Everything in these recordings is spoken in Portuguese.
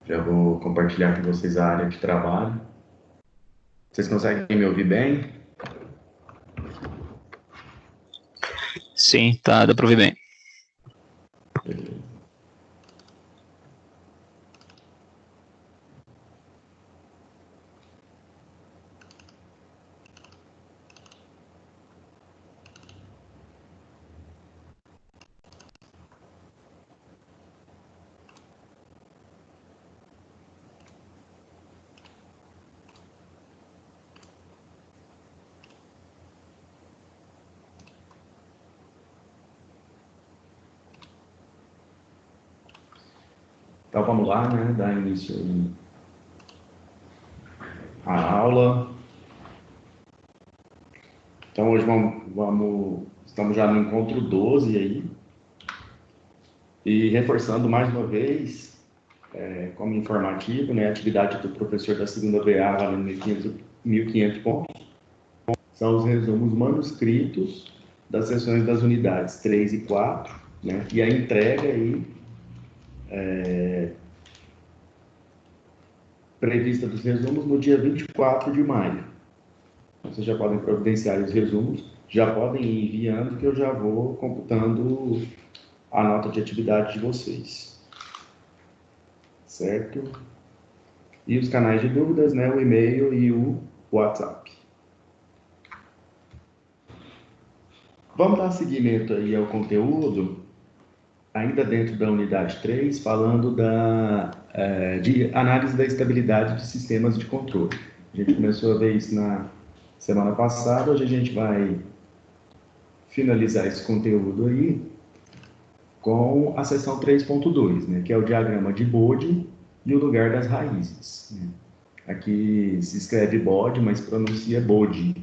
Já vou compartilhar com vocês a área de trabalho. Vocês conseguem me ouvir bem? Sim, tá, dá pra ouvir bem. Beleza. Então vamos lá, né? Dar início à aula. Então hoje estamos já no encontro 12 aí. E reforçando mais uma vez, como informativo, né? A atividade do professor da segunda VA valendo 1.500 pontos. São os resumos manuscritos das sessões das unidades 3 e 4, né? E a entrega aí prevista dos resumos no dia 24 de maio. Vocês já podem providenciar os resumos, já podem ir enviando, que eu já vou computando a nota de atividade de vocês. Certo? E os canais de dúvidas, né? O e-mail e o WhatsApp. Vamos dar seguimento aí ao conteúdo, ainda dentro da unidade 3, falando de análise da estabilidade de sistemas de controle. A gente começou a ver isso na semana passada, hoje a gente vai finalizar esse conteúdo aí com a seção 3.2, né, que é o diagrama de Bode e o lugar das raízes. Né? Aqui se escreve Bode, mas pronuncia Bode.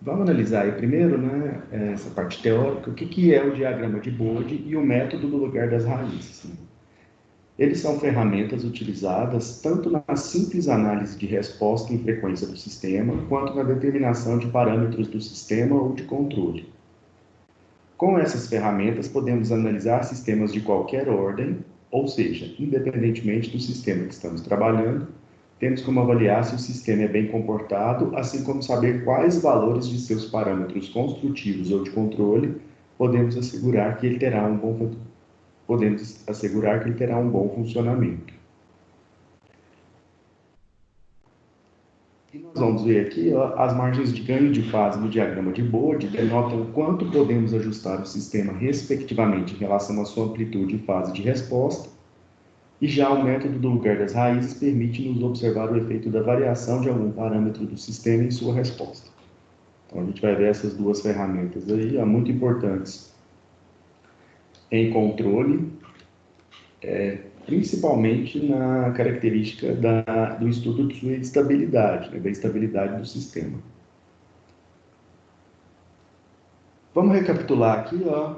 Vamos analisar aí primeiro, né, essa parte teórica, o que é o diagrama de Bode e o método do lugar das raízes. Né? Eles são ferramentas utilizadas tanto na simples análise de resposta em frequência do sistema, quanto na determinação de parâmetros do sistema ou de controle. Com essas ferramentas, podemos analisar sistemas de qualquer ordem, ou seja, independentemente do sistema que estamos trabalhando, temos como avaliar se o sistema é bem comportado, assim como saber quais valores de seus parâmetros construtivos ou de controle podemos assegurar que ele terá um bom funcionamento. E nós vamos ver aqui, ó, as margens de ganho de fase no diagrama de Bode denotam quanto podemos ajustar o sistema respectivamente em relação à sua amplitude e fase de resposta, e já o método do lugar das raízes permite-nos observar o efeito da variação de algum parâmetro do sistema em sua resposta. Então a gente vai ver essas duas ferramentas aí, ó, muito importantes em controle, principalmente na característica do estudo de sua estabilidade, né, da estabilidade do sistema. Vamos recapitular aqui, ó.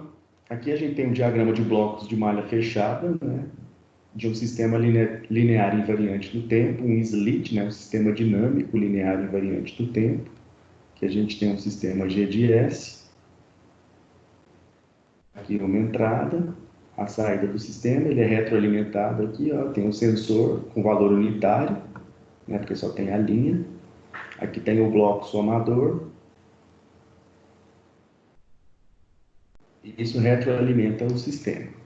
Aqui a gente tem um diagrama de blocos de malha fechada, né, de um sistema linear invariante do tempo, um slit, né, um sistema dinâmico linear invariante do tempo, que a gente tem um sistema G de S. Aqui uma entrada, a saída do sistema, ele é retroalimentado aqui, ó, tem um sensor com valor unitário, né, porque só tem a linha. Aqui tem o bloco somador. E isso retroalimenta o sistema.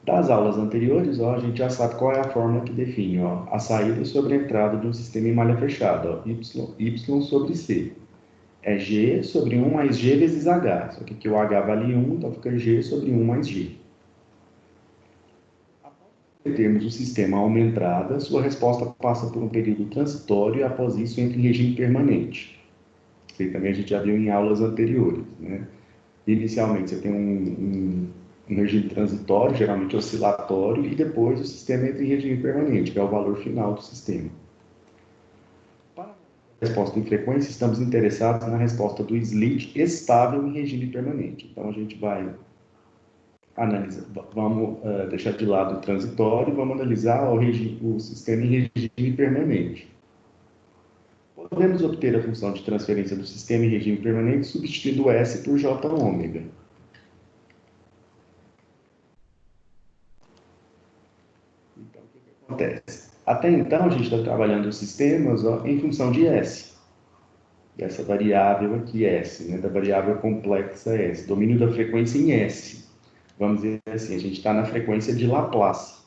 Das aulas anteriores, ó, a gente já sabe qual é a fórmula que define, ó, a saída sobre a entrada de um sistema em malha fechada, ó, y sobre C. É G sobre 1 mais G vezes H. Só que aqui o H vale 1, então fica G sobre 1 mais G. Após termos o sistema a uma entrada, sua resposta passa por um período transitório e após isso entra em regime permanente. Isso aí também a gente já viu em aulas anteriores, né? Inicialmente você tem um regime transitório, geralmente oscilatório, e depois o sistema entra em regime permanente, que é o valor final do sistema. Para a resposta em frequência, estamos interessados na resposta do slit estável em regime permanente. Então a gente vai analisar, vamos deixar de lado o transitório e vamos analisar o sistema em regime permanente. Podemos obter a função de transferência do sistema em regime permanente substituindo S por J ômega. Então, o que acontece? Até então, a gente está trabalhando os sistemas em função de S, dessa variável aqui, S, né, da variável complexa S, domínio da frequência em S. Vamos dizer assim, a gente está na frequência de Laplace.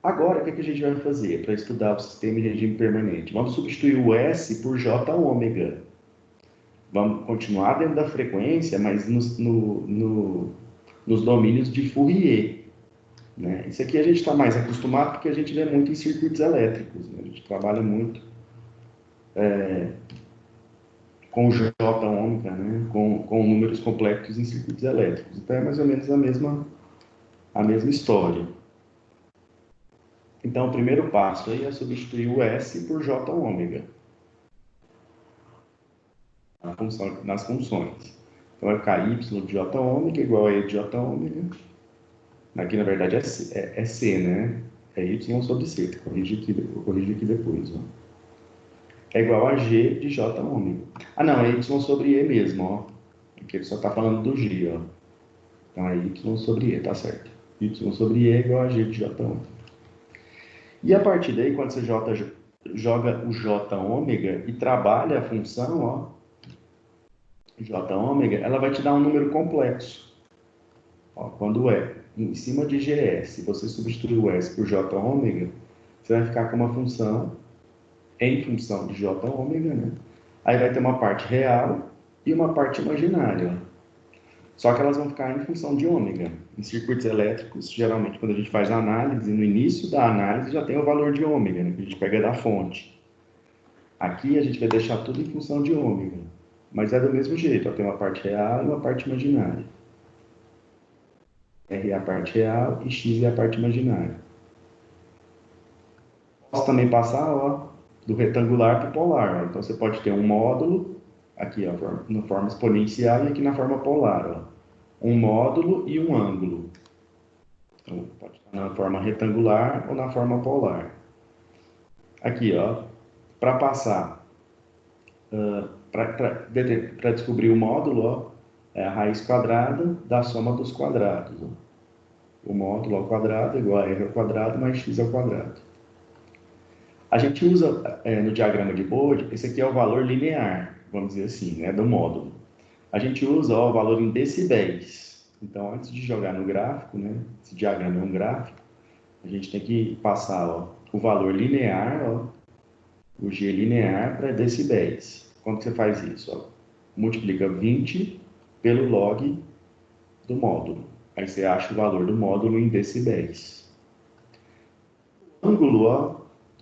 Agora, o que a gente vai fazer para estudar o sistema em regime permanente? Vamos substituir o S por J ômega. Vamos continuar dentro da frequência, mas nos domínios de Fourier. Né? Isso aqui a gente está mais acostumado porque a gente vê muito em circuitos elétricos. Né? A gente trabalha muito com J ômega, né? com números complexos em circuitos elétricos. Então é mais ou menos a mesma história. Então o primeiro passo aí é substituir o S por J ômega nas funções. Então vai ficar y de J ômega igual a E de J ômega. Aqui na verdade é C, né? É Y sobre C. Eu corrijo aqui depois. Ó. É igual a G de J ômega. Ah, não, é Y sobre E mesmo, ó. Aqui ele só está falando do G, ó. Então é Y sobre E, tá certo. Y sobre E é igual a G de J ômega. E a partir daí, quando você joga o J ômega e trabalha a função, ó, J ômega, ela vai te dar um número complexo. Ó, quando é em cima de GS, se você substituir o S por J ômega, você vai ficar com uma função em função de J ômega, né? Aí vai ter uma parte real e uma parte imaginária. Só que elas vão ficar em função de ômega. Em circuitos elétricos, geralmente, quando a gente faz a análise, no início da análise já tem o valor de ômega, né, que a gente pega da fonte. Aqui a gente vai deixar tudo em função de ômega. Mas é do mesmo jeito, ó, tem uma parte real e uma parte imaginária. R é a parte real e X é a parte imaginária. Posso também passar ó, do retangular para o polar. Ó. Então você pode ter um módulo, aqui ó, na forma exponencial e aqui na forma polar. Ó. Um módulo e um ângulo. Então, pode estar na forma retangular ou na forma polar. Aqui, ó, para passar, para descobrir o módulo, ó, é a raiz quadrada da soma dos quadrados. Ó. O módulo ao quadrado é igual a r ao quadrado mais x ao quadrado. A gente usa no diagrama de Bode, esse aqui é o valor linear, vamos dizer assim, né, do módulo. A gente usa ó, o valor em decibéis. Então, antes de jogar no gráfico, né, esse diagrama é um gráfico, a gente tem que passar ó, o valor linear, ó, o G linear para decibéis. Como que você faz isso? Ó? Multiplica 20 pelo log do módulo. Aí você acha o valor do módulo em decibéis. O ângulo, ó,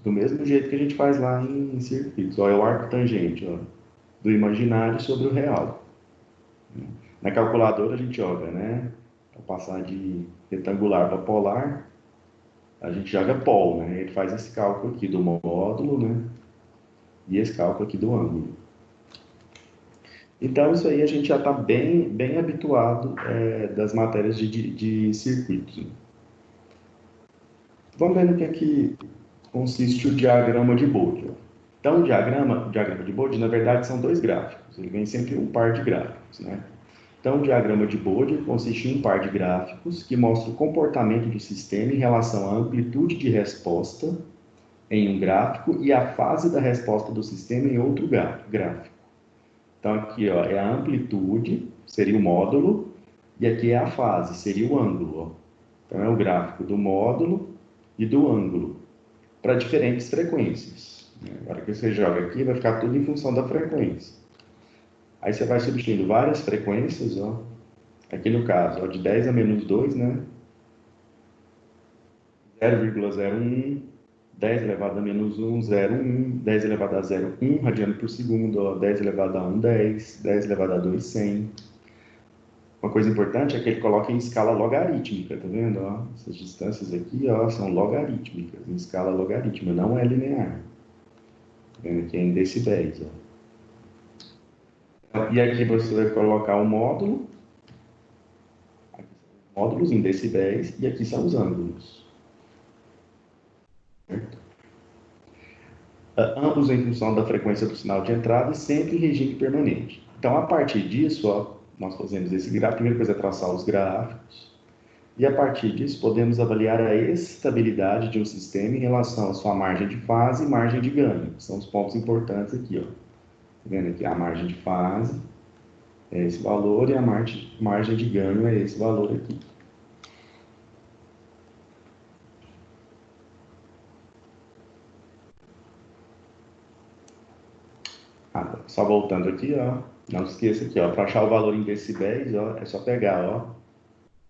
do mesmo jeito que a gente faz lá em circuitos. Ó, é o arco tangente ó, do imaginário sobre o real. Na calculadora a gente joga, né? Para passar de retangular para polar, a gente joga pol, né? Ele faz esse cálculo aqui do módulo, né? E esse cálculo aqui do ângulo. Então, isso aí a gente já está bem habituado das matérias de circuitos. Vamos ver no que é que consiste o diagrama de Bode. Então, o diagrama de Bode, na verdade, são dois gráficos. Ele vem sempre um par de gráficos, né? Então, o diagrama de Bode consiste em um par de gráficos que mostra o comportamento do sistema em relação à amplitude de resposta em um gráfico e a fase da resposta do sistema em outro gráfico. Então, aqui ó, é a amplitude, seria o módulo, e aqui é a fase, seria o ângulo. Ó. Então, é o gráfico do módulo e do ângulo, para diferentes frequências. Agora que você joga aqui, vai ficar tudo em função da frequência. Aí você vai substituindo várias frequências, ó. Aqui no caso, ó, de 10 a menos 2, né? 0,01, 10 elevado a menos 1, 0,1, 10 elevado a 0,1 radiano por segundo, ó, 10 elevado a 1, 10, 10 elevado a 2, 100. Uma coisa importante é que ele coloca em escala logarítmica, tá vendo? Ó, essas distâncias aqui ó, são logarítmicas, em escala logarítmica, não é linear. Tá vendo aqui é em decibéis. Ó. E aqui você vai colocar o módulo, aqui são os módulos em decibéis, e aqui são os ângulos. Certo? Ambos em função da frequência do sinal de entrada e sempre em regime permanente. Então, a partir disso, ó, nós fazemos esse gráfico. A primeira coisa é traçar os gráficos. E a partir disso, podemos avaliar a estabilidade de um sistema em relação à sua margem de fase e margem de ganho. São os pontos importantes aqui, ó. Tá vendo aqui? A margem de fase é esse valor e a margem de ganho é esse valor aqui. Só voltando aqui, ó. Não esqueça aqui, ó. Para achar o valor em decibéis, ó, é só pegar, ó,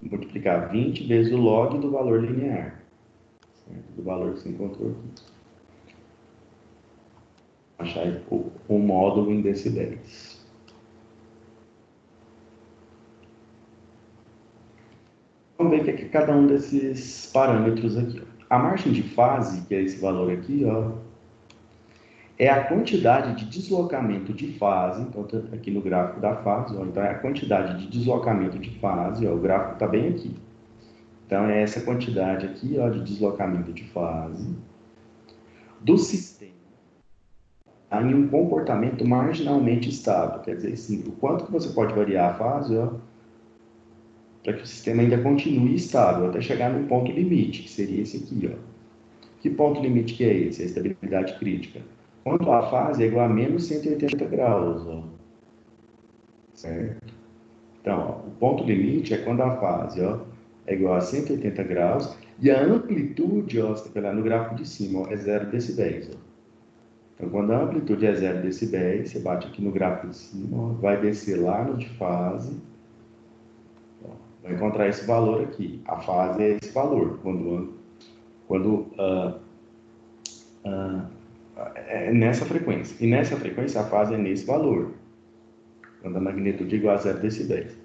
multiplicar 20 vezes o log do valor linear, certo? Do valor que você encontrou aqui. Achar o módulo em decibéis. Vamos ver o que é cada um desses parâmetros aqui, ó. A margem de fase, que é esse valor aqui, ó, é a quantidade de deslocamento de fase, então aqui no gráfico da fase, ó, então é a quantidade de deslocamento de fase, ó, o gráfico está bem aqui. Então é essa quantidade aqui, ó, de deslocamento de fase do sistema em um comportamento marginalmente estável, quer dizer, assim, o quanto que você pode variar a fase, ó, para que o sistema ainda continue estável, até chegar no ponto limite, que seria esse aqui, ó. Que ponto limite que é esse? A estabilidade crítica. Quando a fase é igual a menos 180 graus, ó. Certo? Então, ó, o ponto limite é quando a fase, ó, é igual a 180 graus e a amplitude, ó, você vai lá no gráfico de cima, ó, é 0 decibéis, ó. Então, quando a amplitude é 0 decibéis, você bate aqui no gráfico de cima, ó, vai descer lá no de fase, ó, vai encontrar esse valor aqui. A fase é esse valor, quando é nessa frequência. E nessa frequência, a fase é nesse valor, quando a magnitude é igual a 0 decibéis.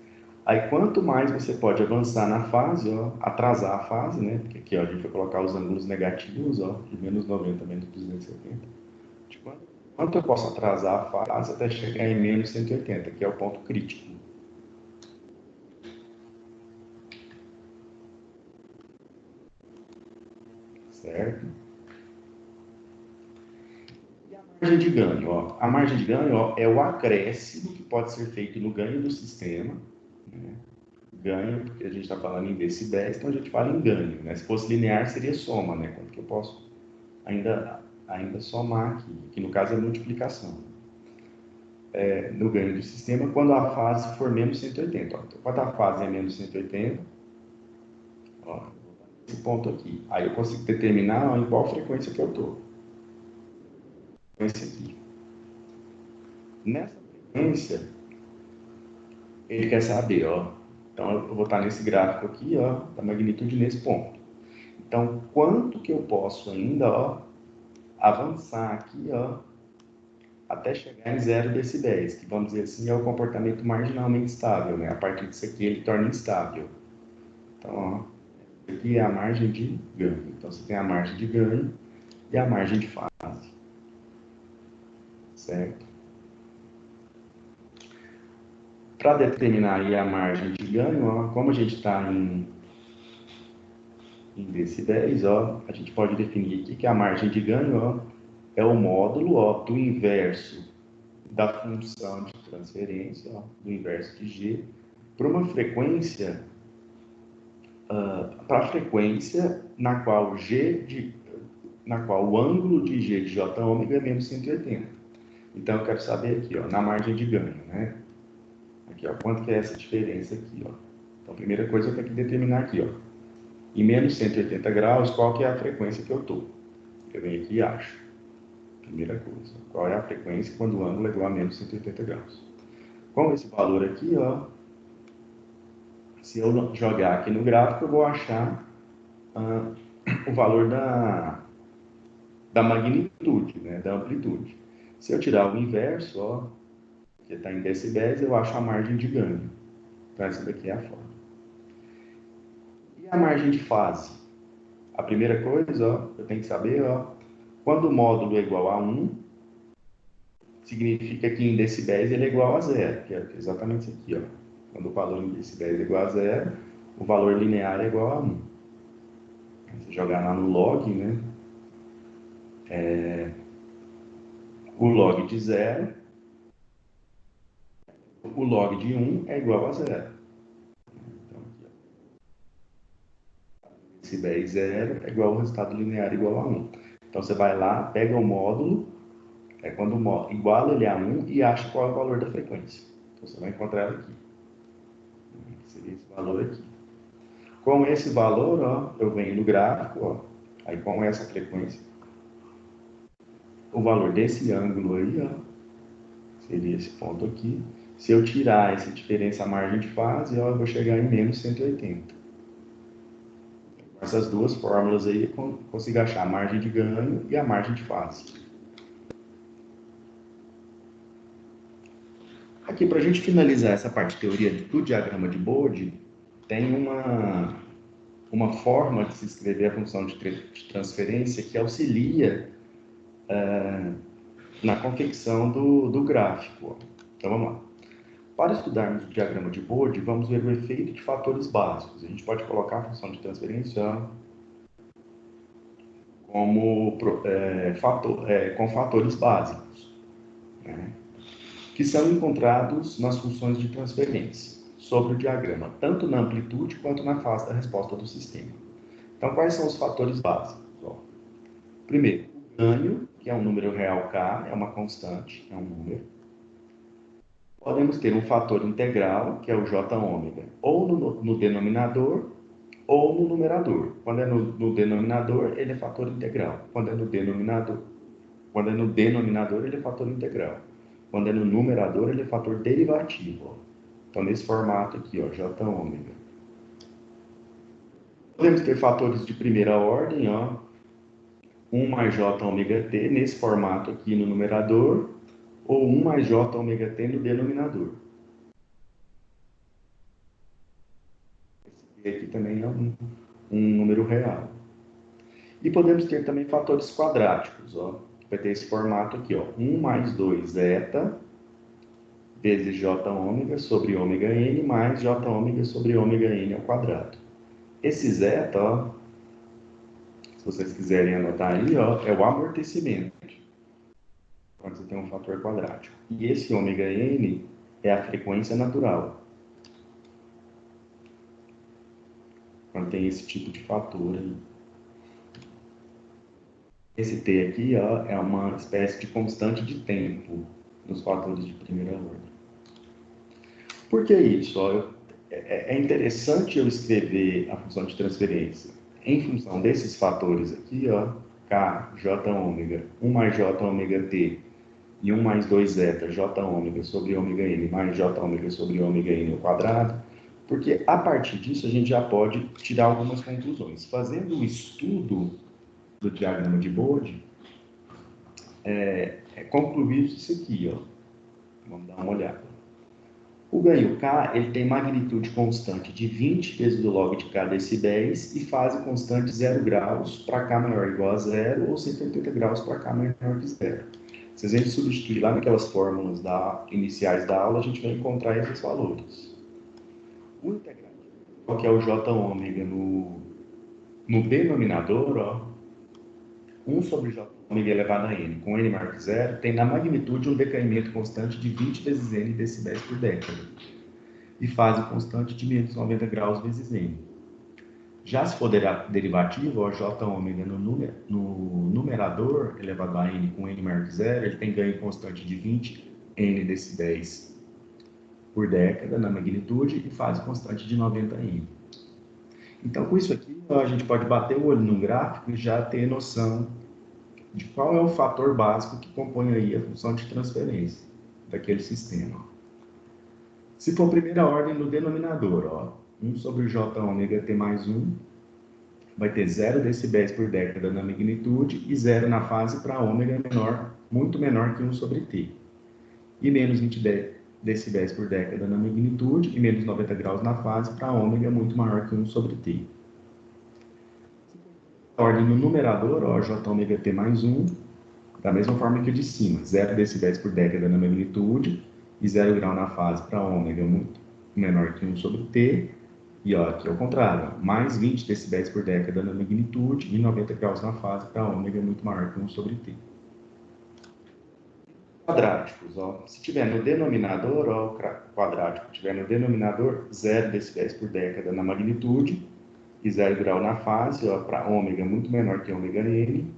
Aí, quanto mais você pode avançar na fase, ó, atrasar a fase, né? Porque aqui, ó, a gente vai colocar os ângulos negativos, ó, de menos 90, menos 270. De quanto eu posso atrasar a fase até chegar em menos 180, que é o ponto crítico. Certo? E a margem de ganho, ó. A margem de ganho, ó, é o acréscimo que pode ser feito no ganho do sistema, né? Ganho, porque a gente está falando em decibéis, então a gente fala em ganho, né? Se fosse linear, seria soma, né? Quanto que eu posso ainda somar aqui, que no caso é multiplicação. No ganho do sistema, quando a fase for menos 180. Ó. Então, quando a fase é menos 180, ó, esse ponto aqui, aí eu consigo determinar, ó, em qual frequência que eu estou. Frequência aqui. Nessa frequência, ele quer saber, ó. Então, eu vou estar nesse gráfico aqui, ó, da magnitude nesse ponto. Então, quanto que eu posso ainda, ó, avançar aqui, ó, até chegar em 0 decibéis, que vamos dizer assim é o comportamento marginalmente estável, né? A partir disso aqui ele torna instável. Então, ó, aqui é a margem de ganho. Então, você tem a margem de ganho e a margem de fase, certo? Para determinar aí a margem de ganho, ó, como a gente está em decibéis, ó, a gente pode definir aqui que a margem de ganho, ó, é o módulo, ó, do inverso da função de transferência, ó, do inverso de g, para uma frequência, para a frequência na qual o ângulo de g de j ômega é menos 180. Então, eu quero saber aqui, ó, na margem de ganho, né? Aqui, ó, quanto que é essa diferença aqui, ó. Então, a primeira coisa eu tenho que determinar aqui, ó. Em menos 180 graus, qual que é a frequência que eu estou? Eu venho aqui e acho. Primeira coisa. Qual é a frequência quando o ângulo é igual a menos 180 graus? Com esse valor aqui, ó, se eu jogar aqui no gráfico, eu vou achar o valor da magnitude, né, da amplitude. Se eu tirar o inverso, ó, que está em decibéis, eu acho a margem de ganho. Então, essa daqui é a forma. E a margem de fase? A primeira coisa, ó, eu tenho que saber, ó, quando o módulo é igual a 1, significa que em decibéis ele é igual a zero, que é exatamente isso aqui, ó. Quando o valor em decibéis é igual a zero, o valor linear é igual a 1. Se jogar lá no log, né, o log de 0, o log de 1 é igual a zero. Então, aqui, decibéis 0 é igual ao resultado linear igual a 1. Então, você vai lá, pega o módulo, quando iguala ele a 1 e acha qual é o valor da frequência. Então, você vai encontrar ela aqui. Seria esse valor aqui. Com esse valor, ó, eu venho no gráfico, ó, aí com essa frequência, o valor desse ângulo aí, ó, seria esse ponto aqui. Se eu tirar essa diferença margem de fase, ó, eu vou chegar em menos 180. Com essas duas fórmulas aí, eu consigo achar a margem de ganho e a margem de fase. Aqui, para a gente finalizar essa parte de teoria do diagrama de Bode, tem uma forma de se escrever a função de transferência que auxilia na confecção do gráfico. Então, vamos lá. Para estudarmos o diagrama de Bode, vamos ver o efeito de fatores básicos. A gente pode colocar a função de transferência como com fatores básicos, né, que são encontrados nas funções de transferência sobre o diagrama, tanto na amplitude quanto na fase da resposta do sistema. Então, quais são os fatores básicos? Ó, primeiro, o ganho, que é um número real K, é uma constante, é um número. Podemos ter um fator integral, que é o J ômega, ou no denominador ou no numerador. Quando é no denominador, ele é fator integral. Quando é no denominador, ele é fator integral. Quando é no numerador, ele é fator derivativo. Ó. Então, nesse formato aqui, ó, J ômega. Podemos ter fatores de primeira ordem, ó, 1 mais J ômega t, nesse formato aqui no numerador, ou 1 mais J ômega t no denominador. Esse aqui também é um número real. E podemos ter também fatores quadráticos, ó. Vai ter esse formato aqui, ó, 1 mais 2 zeta vezes J ômega sobre ômega n mais J ômega sobre ômega n ao quadrado. Esse zeta, ó, se vocês quiserem anotar aí, ó, é o amortecimento, quando você tem um fator quadrático. E esse ômega n é a frequência natural, quando tem esse tipo de fator aí. Esse T aqui, ó, é uma espécie de constante de tempo nos fatores de primeira ordem. Por que isso? Ó, é interessante eu escrever a função de transferência em função desses fatores aqui, ó, K, J ômega, 1 mais J ômega T e 1 mais 2 zeta, J ômega sobre ômega n mais J ômega sobre ômega n ao quadrado, porque a partir disso a gente já pode tirar algumas conclusões. Fazendo o estudo do diagrama de Bode, concluir isso aqui, ó. Vamos dar uma olhada. O ganho K, ele tem magnitude constante de 20 vezes o log de K decibéis e fase constante 0 graus para K maior ou igual a 0 ou 180 graus para K menor que 0. Se a gente substituir lá naquelas fórmulas iniciais da aula, a gente vai encontrar esses valores. O integrante, que é o J ômega no denominador, ó, 1 sobre J ômega elevado a n, com n maior que 0, tem na magnitude um decaimento constante de 20 vezes n decibéis por década e fase constante de menos 90 graus vezes n. Já se for derivativo, ó, J ômega no numerador elevado a n com n maior que 0, ele tem ganho constante de 20 n decibéis por década na magnitude e fase constante de 90 n. Então, com isso aqui, a gente pode bater o olho no gráfico e já ter noção de qual é o fator básico que compõe aí a função de transferência daquele sistema. Se for primeira ordem no denominador, ó, 1 sobre J ômega t mais 1, vai ter 0 decibéis por década na magnitude e 0 na fase para ômega menor, muito menor que 1 sobre t. E menos 20 decibéis por década na magnitude e menos 90 graus na fase para ômega muito maior que 1 sobre t. A ordem no numerador, ó, J ômega t mais 1, da mesma forma que o de cima, 0 decibéis por década na magnitude e 0 grau na fase para ômega muito menor que 1 sobre t. E ó, aqui ao contrário, ó, mais 20 decibéis por década na magnitude e 90 graus na fase para ômega muito maior que 1 sobre t. Quadráticos, ó, se tiver no denominador, ó, o quadrático tiver no denominador 0 decibéis por década na magnitude e 0 grau na fase, para ômega muito menor que ômega n,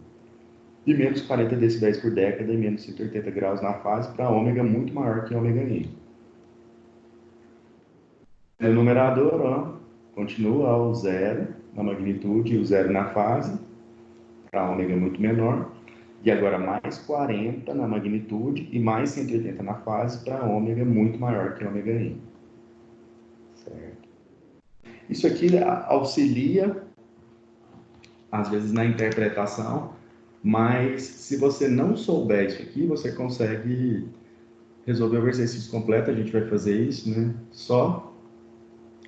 e menos 40 decibéis por década e menos 180 graus na fase para ômega muito maior que ômega n. No numerador, continua o 0 na magnitude e o 0 na fase, para ômega muito menor, e agora mais 40 na magnitude e mais 180 na fase para ômega muito maior que ômega n. Certo? Isso aqui auxilia, às vezes, na interpretação, mas se você não souber isso aqui, você consegue resolver o exercício completo. A gente vai fazer isso, né? Só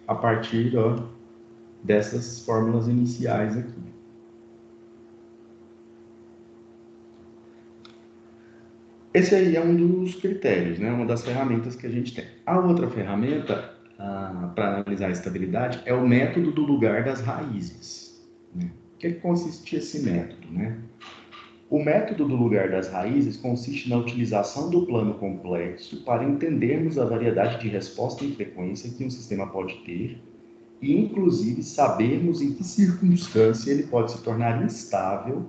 a partir dessas fórmulas iniciais aqui. Esse aí é um dos critérios, né? Uma das ferramentas que a gente tem. A outra ferramenta para analisar a estabilidade é o método do lugar das raízes. Né? O que consiste esse método, né? O método do lugar das raízes consiste na utilização do plano complexo para entendermos a variedade de resposta e frequência que um sistema pode ter e, inclusive, sabermos em que circunstância ele pode se tornar instável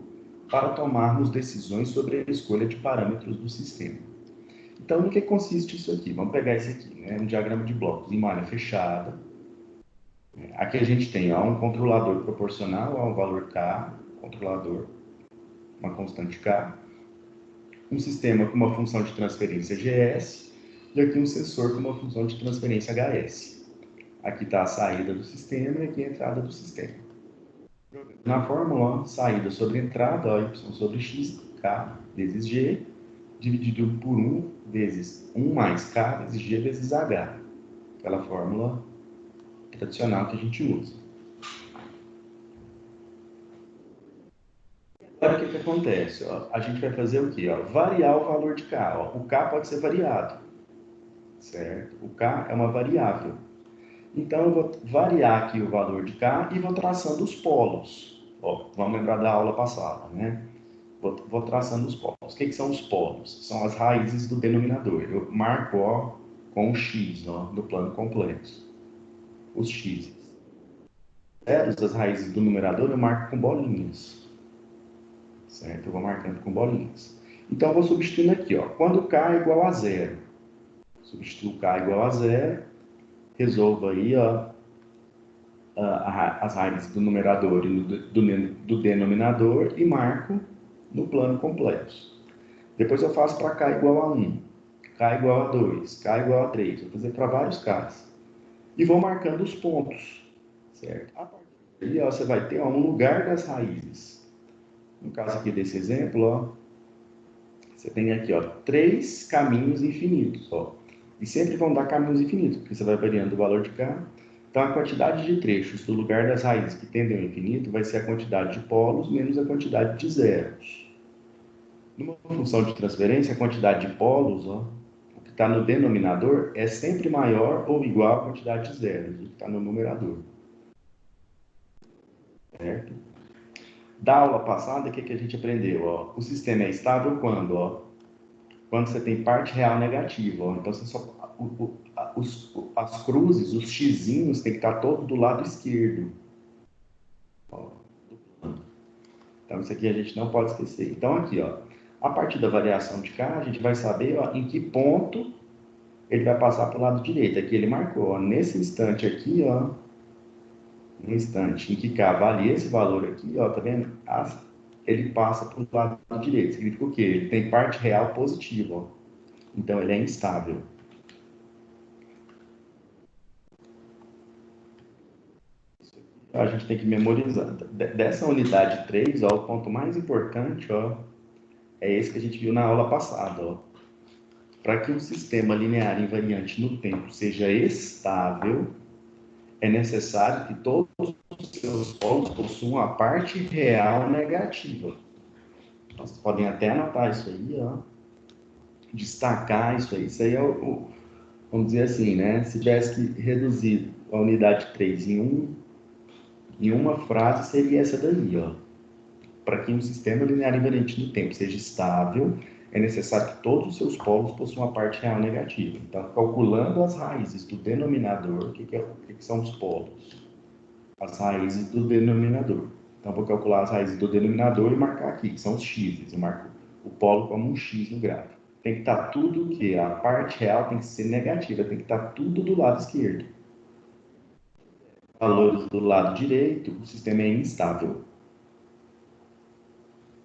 para tomarmos decisões sobre a escolha de parâmetros do sistema. Então, no que consiste isso aqui? Vamos pegar esse aqui, né? Um diagrama de blocos em malha fechada. Aqui a gente tem um controlador proporcional a um valor K, controlador, uma constante K, um sistema com uma função de transferência GS, e aqui um sensor com uma função de transferência HS. Aqui está a saída do sistema e aqui a entrada do sistema. Na fórmula, saída sobre entrada, y sobre x, k vezes g, dividido por 1 vezes 1 mais k vezes g vezes h. Aquela fórmula tradicional que a gente usa. Agora, o que acontece? A gente vai fazer o quê? Variar o valor de k. O k pode ser variado, certo? O k é uma variável. Então, eu vou variar aqui o valor de k e vou traçando os polos. Vamos lembrar da aula passada, né? Vou traçando os polos. O que são os polos? São as raízes do denominador. Eu marco com o x do plano complexo. Os x. As raízes do numerador eu marco com bolinhas. Certo? Eu vou marcando com bolinhas. Então, eu vou substituindo aqui. Quando k é igual a 0. Substituo k igual a 0. Resolvo aí as raízes do numerador e do denominador e marco no plano complexo. Depois eu faço para k igual a 1, k igual a 2, k igual a 3. Vou fazer para vários k's. E vou marcando os pontos. Certo? A partir daí, você vai ter um lugar das raízes. No caso aqui desse exemplo, você tem aqui 3 caminhos infinitos. E sempre vão dar caminhos infinitos, porque você vai variando o valor de k. Então, a quantidade de trechos do lugar das raízes que tendem ao infinito vai ser a quantidade de polos menos a quantidade de zeros. Numa função de transferência, a quantidade de polos, o que está no denominador, é sempre maior ou igual à quantidade de zeros, o que está no numerador. Certo? Da aula passada, o que a gente aprendeu? O sistema é estável quando? Quando você tem parte real negativa. Então, você só, as cruzes, os xizinhos, tem que estar todos do lado esquerdo. Então, isso aqui a gente não pode esquecer. Então, aqui, a partir da variação de k, a gente vai saber em que ponto ele vai passar para o lado direito. Aqui ele marcou, nesse instante aqui, no instante em que k vale esse valor aqui, tá vendo? Ele passa para o lado direito. Significa o quê? Ele tem parte real positiva. Então, ele é instável. A gente tem que memorizar. Dessa unidade 3, o ponto mais importante é esse que a gente viu na aula passada. Para que um sistema linear invariante no tempo seja estável, é necessário que todos os seus polos possuam a parte real negativa. Vocês podem até anotar isso aí, destacar isso aí. Isso aí é vamos dizer assim, né? Se tivesse que reduzir a unidade 3 em uma frase, seria essa daí, Para que um sistema linear invariante no tempo seja estável, é necessário que todos os seus polos possuam a parte real negativa. Então, calculando as raízes do denominador, o que são os polos? as raízes do denominador. Então, vou calcular as raízes do denominador e marcar aqui, que são os x. Eu marco o polo como um x no gráfico. Tem que estar tudo que a parte real tem que ser negativa, tem que estar tudo do lado esquerdo. Valores do lado direito, o sistema é instável.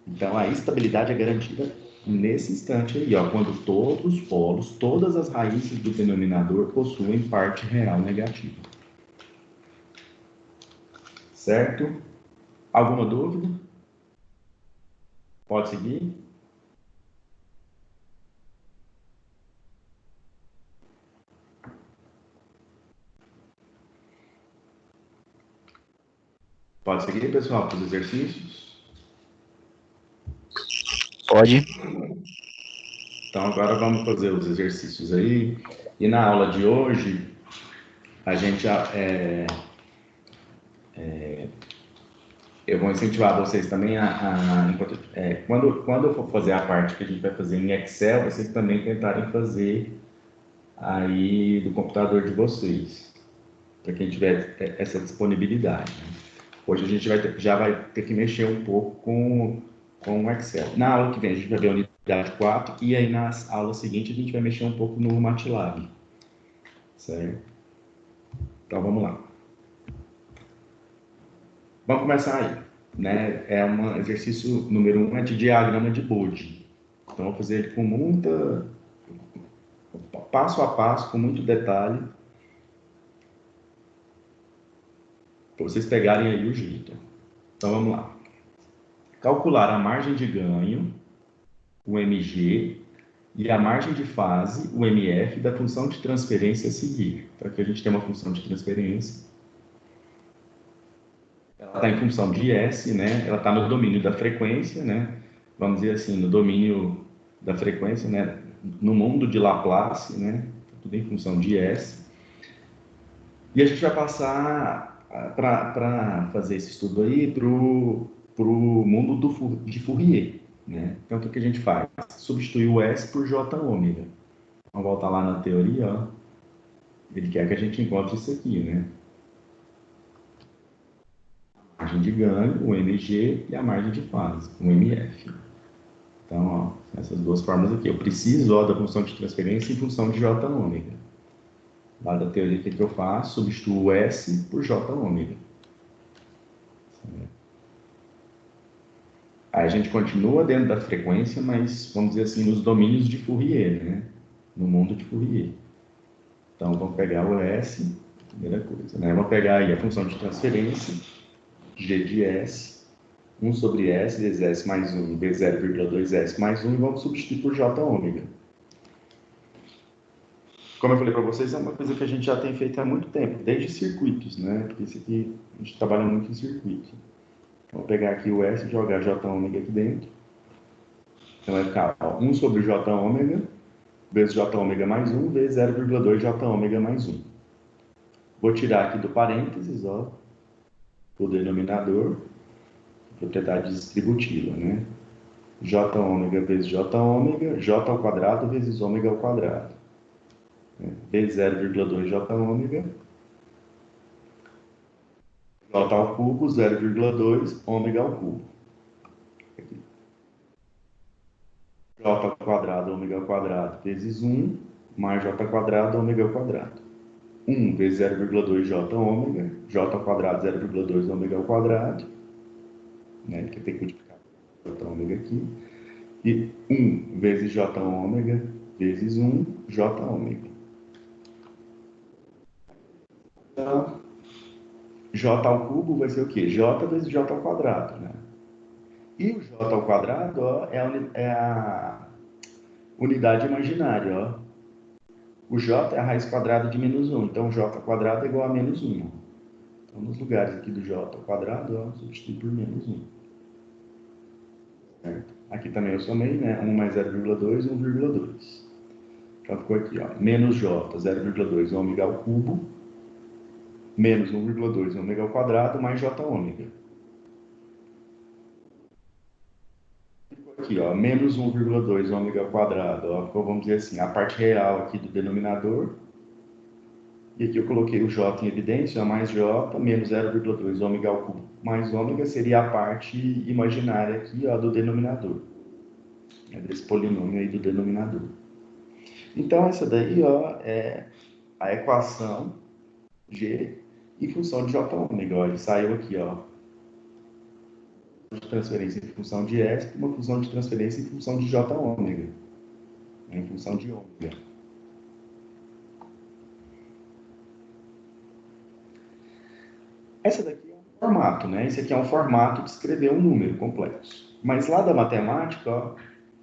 Então, a estabilidade é garantida nesse instante aí, ó, quando todos os polos, todas as raízes do denominador possuem parte real negativa. Certo? Alguma dúvida? Pode seguir? Pode seguir, pessoal, para os exercícios? Pode. Então, agora vamos fazer os exercícios aí. E na aula de hoje, a gente eu vou incentivar vocês também quando eu for fazer a parte que a gente vai fazer em Excel, vocês também tentarem fazer aí do computador de vocês, para quem tiver essa disponibilidade. Né? Hoje a gente já vai ter que mexer um pouco com o Excel. Na aula que vem a gente vai ver a unidade 4 e aí nas aulas seguintes a gente vai mexer um pouco no MATLAB. Certo? Então vamos lá. Vamos começar aí. Né? É um exercício número 1 é de diagrama de Bode. Então vou fazer ele com muita passo a passo, com muito detalhe, para vocês pegarem aí o jeito. Então vamos lá. Calcular a margem de ganho, o MG, e a margem de fase, o MF, da função de transferência a seguir. Então aqui a gente tem uma função de transferência. Ela está em função de S, né? Ela está no domínio da frequência, né? Vamos dizer assim, no domínio da frequência, né? No mundo de Laplace, né? Tudo em função de S. E a gente vai passar para fazer esse estudo aí para o mundo de Fourier, né? Então, o que a gente faz? Substitui o S por J ômega. Vamos voltar lá na teoria, ó. Ele quer que a gente encontre isso aqui, né? A margem de ganho, o MG, e a margem de fase, o MF. Então, ó, essas duas formas aqui. Eu preciso, ó, da função de transferência em função de J ômega. Lá da teoria, o que eu faço? Substituo o S por J ômega. Aí a gente continua dentro da frequência, mas, vamos dizer assim, nos domínios de Fourier, né? No mundo de Fourier. Então, vamos pegar o S, primeira coisa, né? Vamos pegar aí a função de transferência, G de S, 1 sobre S vezes S mais 1, vezes 0,2S mais 1, e vamos substituir por J ômega. Como eu falei para vocês, é uma coisa que a gente já tem feito há muito tempo, desde circuitos, né? Porque isso aqui, a gente trabalha muito em circuito. Vou pegar aqui o S e jogar J ômega aqui dentro. Então, vai ficar 1 sobre J ômega, vezes J ômega mais 1, vezes 0,2 J ômega mais 1. Vou tirar aqui do parênteses, ó, o denominador, propriedade distributiva, né? J ômega vezes J ômega, J ao quadrado vezes ômega ao quadrado. Vezes 0,2 J ômega, J ao cubo, 0,2 ômega ao cubo. Aqui. J ao quadrado, ômega ao quadrado, vezes 1, mais J quadrado, ômega ao quadrado. 1 vezes 0,2 J ômega, J ao quadrado, 0,2 ômega ao quadrado, né? Que tem que multiplicar J ômega aqui. E 1 vezes J ômega, vezes 1, J ômega. Então, J ao cubo vai ser o quê? J vezes J ao quadrado, né? E o J ao quadrado, ó, é a unidade imaginária, ó. O J é a raiz quadrada de menos 1, então J ao quadrado é igual a menos 1. Então, nos lugares aqui do J ao quadrado, ó, substitui por menos 1. Certo? Aqui também eu somei, né? 1 mais 0,2, 1,2. Então, ficou aqui, ó, menos J, 0,2 ômega ao cubo, menos 1,2 ômega ao quadrado, mais J ômega. Aqui, ó, menos 1,2 ômega ao quadrado, ó, ficou, vamos dizer assim, a parte real aqui do denominador, E aqui eu coloquei o J em evidência, A mais J, menos 0,2 ômega ao cubo mais ômega, seria a parte imaginária aqui, ó, do denominador. Né, desse polinômio aí do denominador. Então, essa daí, ó, é a equação G em função de J ômega. Ó, ele saiu aqui, ó, de transferência em função de S, uma função de transferência em função de J ômega, né, em função de ômega. Essa daqui é um formato, né? Esse aqui é um formato de escrever um número complexo. Mas lá da matemática, ó,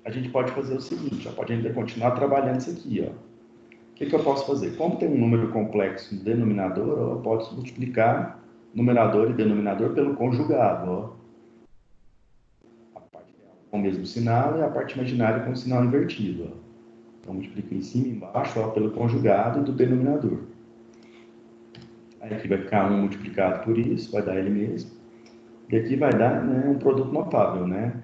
a gente pode fazer o seguinte, ó, pode ainda continuar trabalhando isso aqui, ó. O que eu posso fazer? Como tem um número complexo no denominador, ó, eu posso multiplicar numerador e denominador pelo conjugado, ó. A parte real com o mesmo sinal e a parte imaginária com o sinal invertido, ó. Então, multiplico em cima e embaixo, ó, pelo conjugado do denominador. Aí aqui vai ficar 1 multiplicado por isso, vai dar ele mesmo. E aqui vai dar, né, um produto notável, né?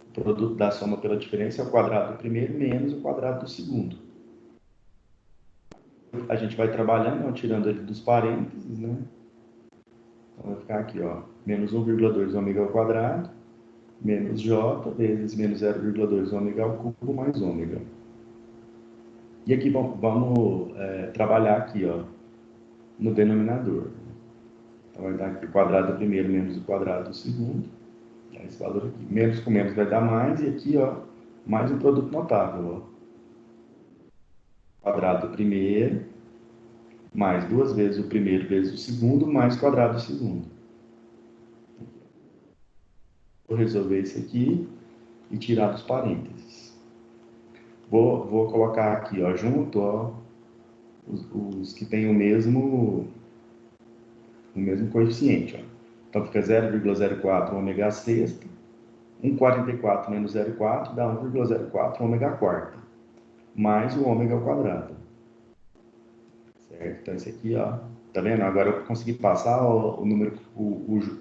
O produto da soma pela diferença é o quadrado do primeiro menos o quadrado do segundo. A gente vai trabalhando, ó, tirando ele dos parênteses, né? Então vai ficar aqui, ó, menos 1,2 ômega ao quadrado, menos j, vezes menos 0,2 ômega ao cubo mais ômega. E aqui vamos trabalhar aqui, ó, no denominador. Então vai dar aqui o quadrado do primeiro menos o quadrado do segundo. Esse valor aqui, menos com menos vai dar mais, e aqui, ó, mais um produto notável, ó. Quadrado do primeiro, mais duas vezes o primeiro vezes o segundo, mais quadrado do segundo. Vou resolver isso aqui e tirar dos parênteses. Vou colocar aqui, ó, junto, ó, os que têm o mesmo coeficiente, ó. Então fica 0,04 ômega sexta, 1,44 menos 0,4 dá 1,04 ômega quarta, mais o ômega ao quadrado. Certo? Então esse aqui, ó, tá vendo? Agora eu consegui passar o número,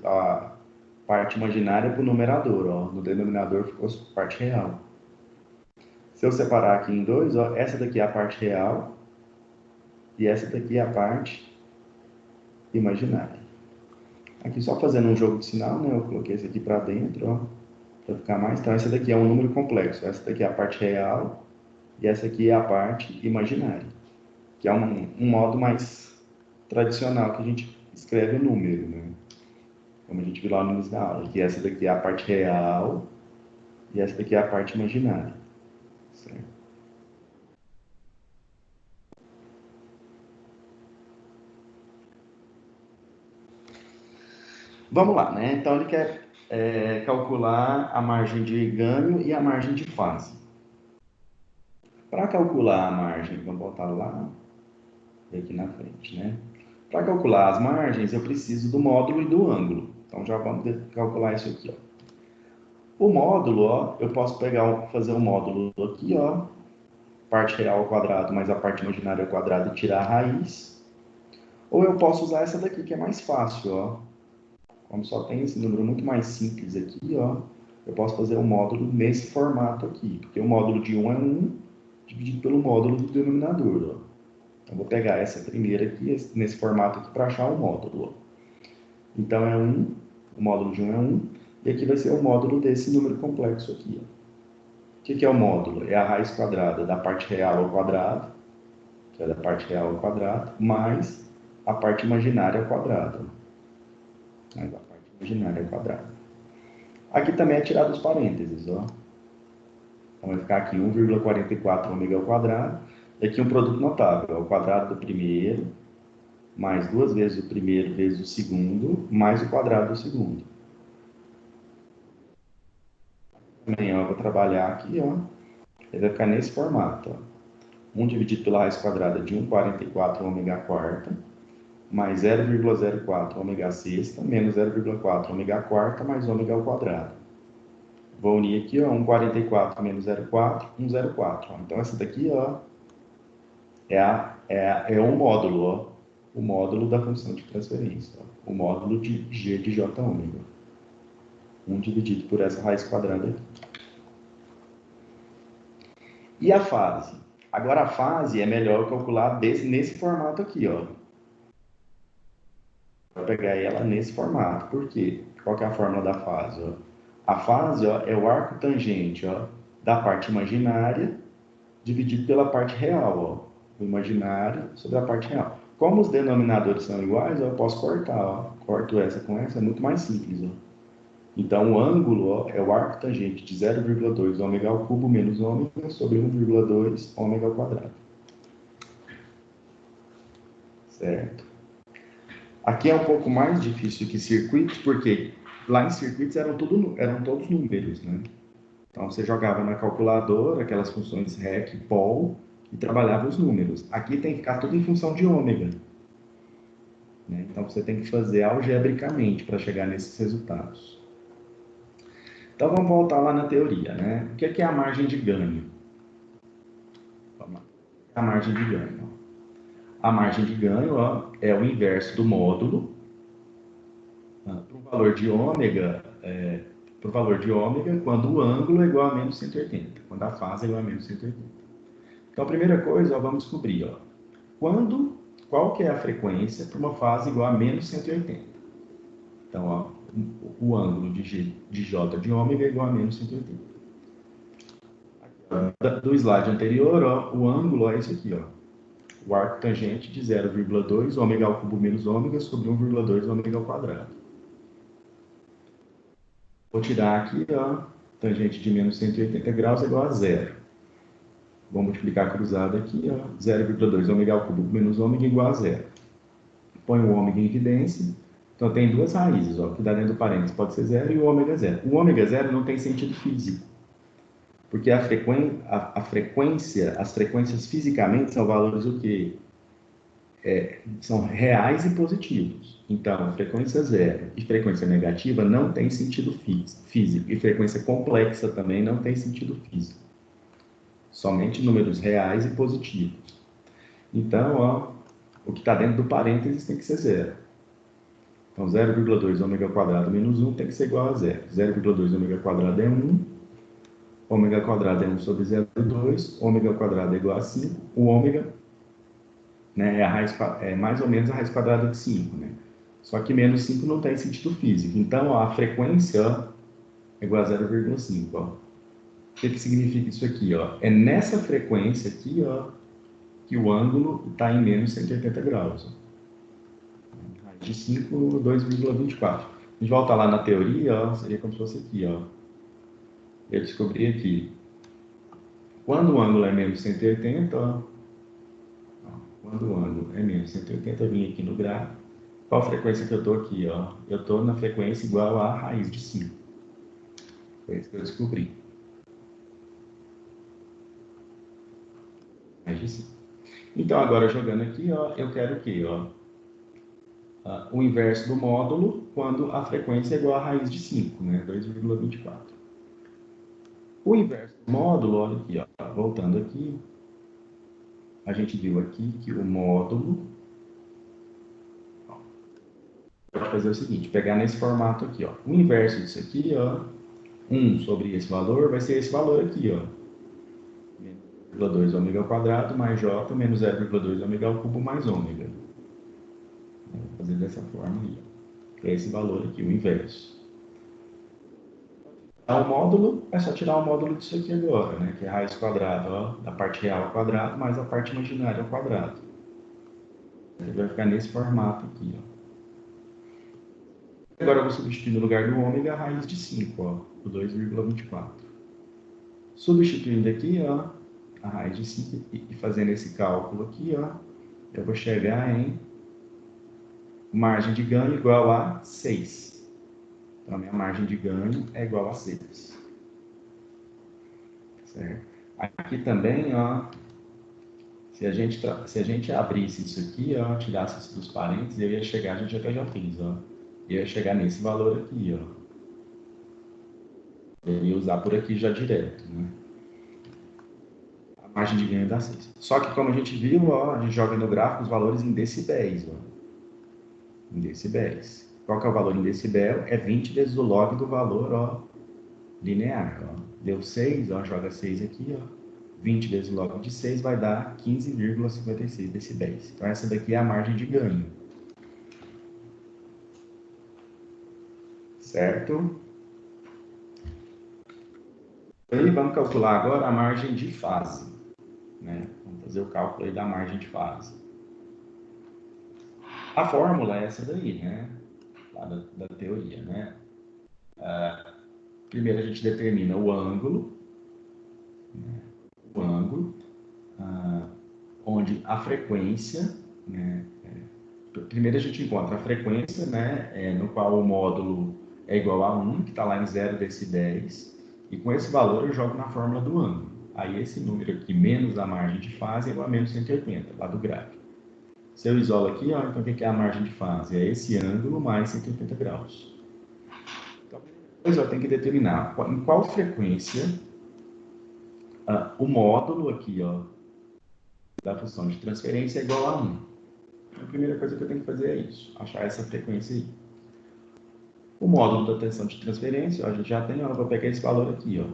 a parte imaginária para o numerador, ó. No denominador ficou a parte real. Se eu separar aqui em dois, ó, essa daqui é a parte real e essa daqui é a parte imaginária. Aqui só fazendo um jogo de sinal, né? Eu coloquei esse aqui para dentro, ó, para ficar mais. Então essa daqui é um número complexo. Essa daqui é a parte real e essa aqui é a parte imaginária, que é um modo mais tradicional que a gente escreve o número, né? Como a gente viu lá no início da aula, que essa daqui é a parte real e essa daqui é a parte imaginária. Certo? Vamos lá, né? Então ele quer calcular a margem de ganho e a margem de fase. Para calcular a margem, vamos voltar lá e aqui na frente, né? Para calcular as margens, eu preciso do módulo e do ângulo. Então já vamos calcular isso aqui, ó. O módulo, ó, eu posso fazer um módulo aqui, ó, parte real ao quadrado mais a parte imaginária ao quadrado e tirar a raiz. Ou eu posso usar essa daqui, que é mais fácil, ó. Como só tem esse número muito mais simples aqui, ó, eu posso fazer um módulo nesse formato aqui, porque o módulo de 1 é 1 dividido pelo módulo do denominador, ó. Então, vou pegar essa primeira aqui, nesse formato aqui, para achar o módulo, ó. Então, é 1, o módulo de 1 é 1, e aqui vai ser o módulo desse número complexo aqui, ó. O que é o módulo? É a raiz quadrada da parte real ao quadrado, que é da parte real ao quadrado, mais a parte imaginária ao quadrado. Mais a parte imaginária ao quadrado. Aqui também é tirado os parênteses, ó. Então vai ficar aqui 1,44 ômega ao quadrado, e aqui um produto notável, é o quadrado do primeiro, mais duas vezes o primeiro vezes o segundo, mais o quadrado do segundo. Também, ó, eu vou trabalhar aqui, ó, ele vai ficar nesse formato, ó. 1 dividido pela raiz quadrada de 1,44 ômega quarta, mais 0,04 ômega sexta, menos 0,4 ômega quarta, mais ômega ao quadrado. Vou unir aqui, ó, 1,44 menos 0,4, 1,04. Ó. Então, essa daqui, ó, é um módulo, ó, o módulo da função de transferência, ó, o módulo de g de j ômega. 1 dividido por essa raiz quadrada aqui. E a fase? Agora, a fase é melhor calcular nesse formato aqui, ó. Vou pegar ela nesse formato. Por quê? Qual que é a fórmula da fase? Ó? A fase, ó, é o arco tangente, ó, da parte imaginária dividido pela parte real, ó. O imaginário sobre a parte real. Como os denominadores são iguais, ó, eu posso cortar, ó. Corto essa com essa, é muito mais simples, ó. Então, o ângulo, ó, é o arco tangente de 0,2 ômega ao cubo menos ômega sobre 1,2 ômega ao quadrado. Certo? Aqui é um pouco mais difícil que circuitos, porque lá em circuitos eram todos números, né? Então, você jogava na calculadora aquelas funções REC, POL, e trabalhava os números. Aqui tem que ficar tudo em função de ômega, né? Então, você tem que fazer algebricamente para chegar nesses resultados. Então, vamos voltar lá na teoria, né? O que é a margem de ganho? A margem de ganho. A margem de ganho, ó, é o inverso do módulo para o valor de ômega, quando o ângulo é igual a menos 180, quando a fase é igual a menos 180. Então, a primeira coisa, ó, vamos descobrir, ó, qual que é a frequência para uma fase igual a menos 180. Então, ó, o ângulo de J de ômega é igual a menos 180. Do slide anterior, ó, o ângulo é esse aqui, ó, o arco tangente de 0,2 ômega ao cubo menos ômega sobre 1,2 ômega ao quadrado. Vou tirar aqui, ó, tangente de menos 180 graus é igual a zero. Vou multiplicar cruzado aqui, ó, 0,2 ômega ao cubo menos ômega igual a zero. Põe o ômega em evidência. Então, tem duas raízes, ó, que dá dentro do parênteses pode ser zero e o ômega zero. O ômega zero não tem sentido físico, porque as frequências fisicamente são valores o quê? São reais e positivos. Então, frequência zero e frequência negativa não tem sentido físico. E frequência complexa também não tem sentido físico. Somente números reais e positivos. Então, ó, o que está dentro do parênteses tem que ser zero. Então, 0,2 ômega quadrado menos 1 tem que ser igual a zero. 0,2 ômega quadrado é 1. Ômega quadrado é 1 sobre 0,2. Ômega quadrado é igual a 5. O ômega, né, é mais ou menos a raiz quadrada de 5, né? Só que menos 5 não tem sentido físico. Então, ó, a frequência, ó, é igual a 0,5. Ó. O que significa isso aqui? Ó? É nessa frequência aqui, ó, que o ângulo está em menos 180 graus. Ó. Raiz de 5, 2,24. A gente volta lá na teoria, ó, seria como se fosse aqui. Ó. Eu descobri aqui. Quando o ângulo é menos 180, ó, quando o ângulo é menos 180, eu vim aqui no gráfico. Qual a frequência que eu estou aqui? Ó? Eu estou na frequência igual a raiz de 5. Foi isso que eu descobri. Raiz de 5. Então, agora jogando aqui, ó, eu quero o quê? Ó? O inverso do módulo quando a frequência é igual a raiz de 5, né? 2,24. O inverso do módulo, olha aqui, ó, voltando aqui, a gente viu aqui que o módulo pode fazer o seguinte, pegar nesse formato aqui, ó. O inverso disso aqui, ó, 1 sobre esse valor vai ser esse valor aqui, ó. 0,2 ômega ao quadrado mais j menos 0,2 ômega ao cubo mais ômega. Vou fazer dessa forma aí, ó. Que é esse valor aqui, o inverso. O módulo, é só tirar o módulo disso aqui agora, né? Que é a raiz quadrada, ó, da parte real ao quadrado mais a parte imaginária ao quadrado. Ele vai ficar nesse formato aqui, ó. Agora eu vou substituir no lugar do ômega a raiz de 5, ó, o 2,24. Substituindo aqui, ó, a raiz de 5 e fazendo esse cálculo aqui, ó, eu vou chegar em margem de ganho igual a 6. Então, a minha margem de ganho é igual a 6. Certo? Aqui também, ó, se a gente abrisse isso aqui, ó, tirasse isso dos parênteses, eu ia chegar, a gente até já fez, ó, eu ia chegar nesse valor aqui, ó. Eu ia usar por aqui já direto, né? A margem de ganho dá 6. Só que, como a gente viu, ó, a gente joga no gráfico os valores em decibéis, ó. Em decibéis. Qual que é o valor em decibel? É 20 vezes o log do valor, ó, linear, ó. Deu 6, ó, joga 6 aqui, ó. 20 vezes o log de 6 vai dar 15,56 decibéis. Então, essa daqui é a margem de ganho. certo? E vamos calcular agora a margem de fase, né? Vamos fazer o cálculo aí da margem de fase. A fórmula é essa daí, né? Lá da teoria, né? Primeiro a gente determina o ângulo, né? Onde a frequência, né? Primeiro a gente encontra a frequência, né? No qual o módulo é igual a 1, que está lá em 0 desse 10, e com esse valor eu jogo na fórmula do ângulo. Aí esse número aqui, menos a margem de fase, é igual a menos 180, lá do gráfico. Se eu isolo aqui, ó, então o que é a margem de fase? É esse ângulo mais 180 graus. Então, depois eu tenho que determinar em qual frequência o módulo aqui, ó, da função de transferência é igual a 1. A primeira coisa que eu tenho que fazer é isso, achar essa frequência aí. O módulo da tensão de transferência, ó, a gente já tem, ó, vou pegar esse valor aqui, ó.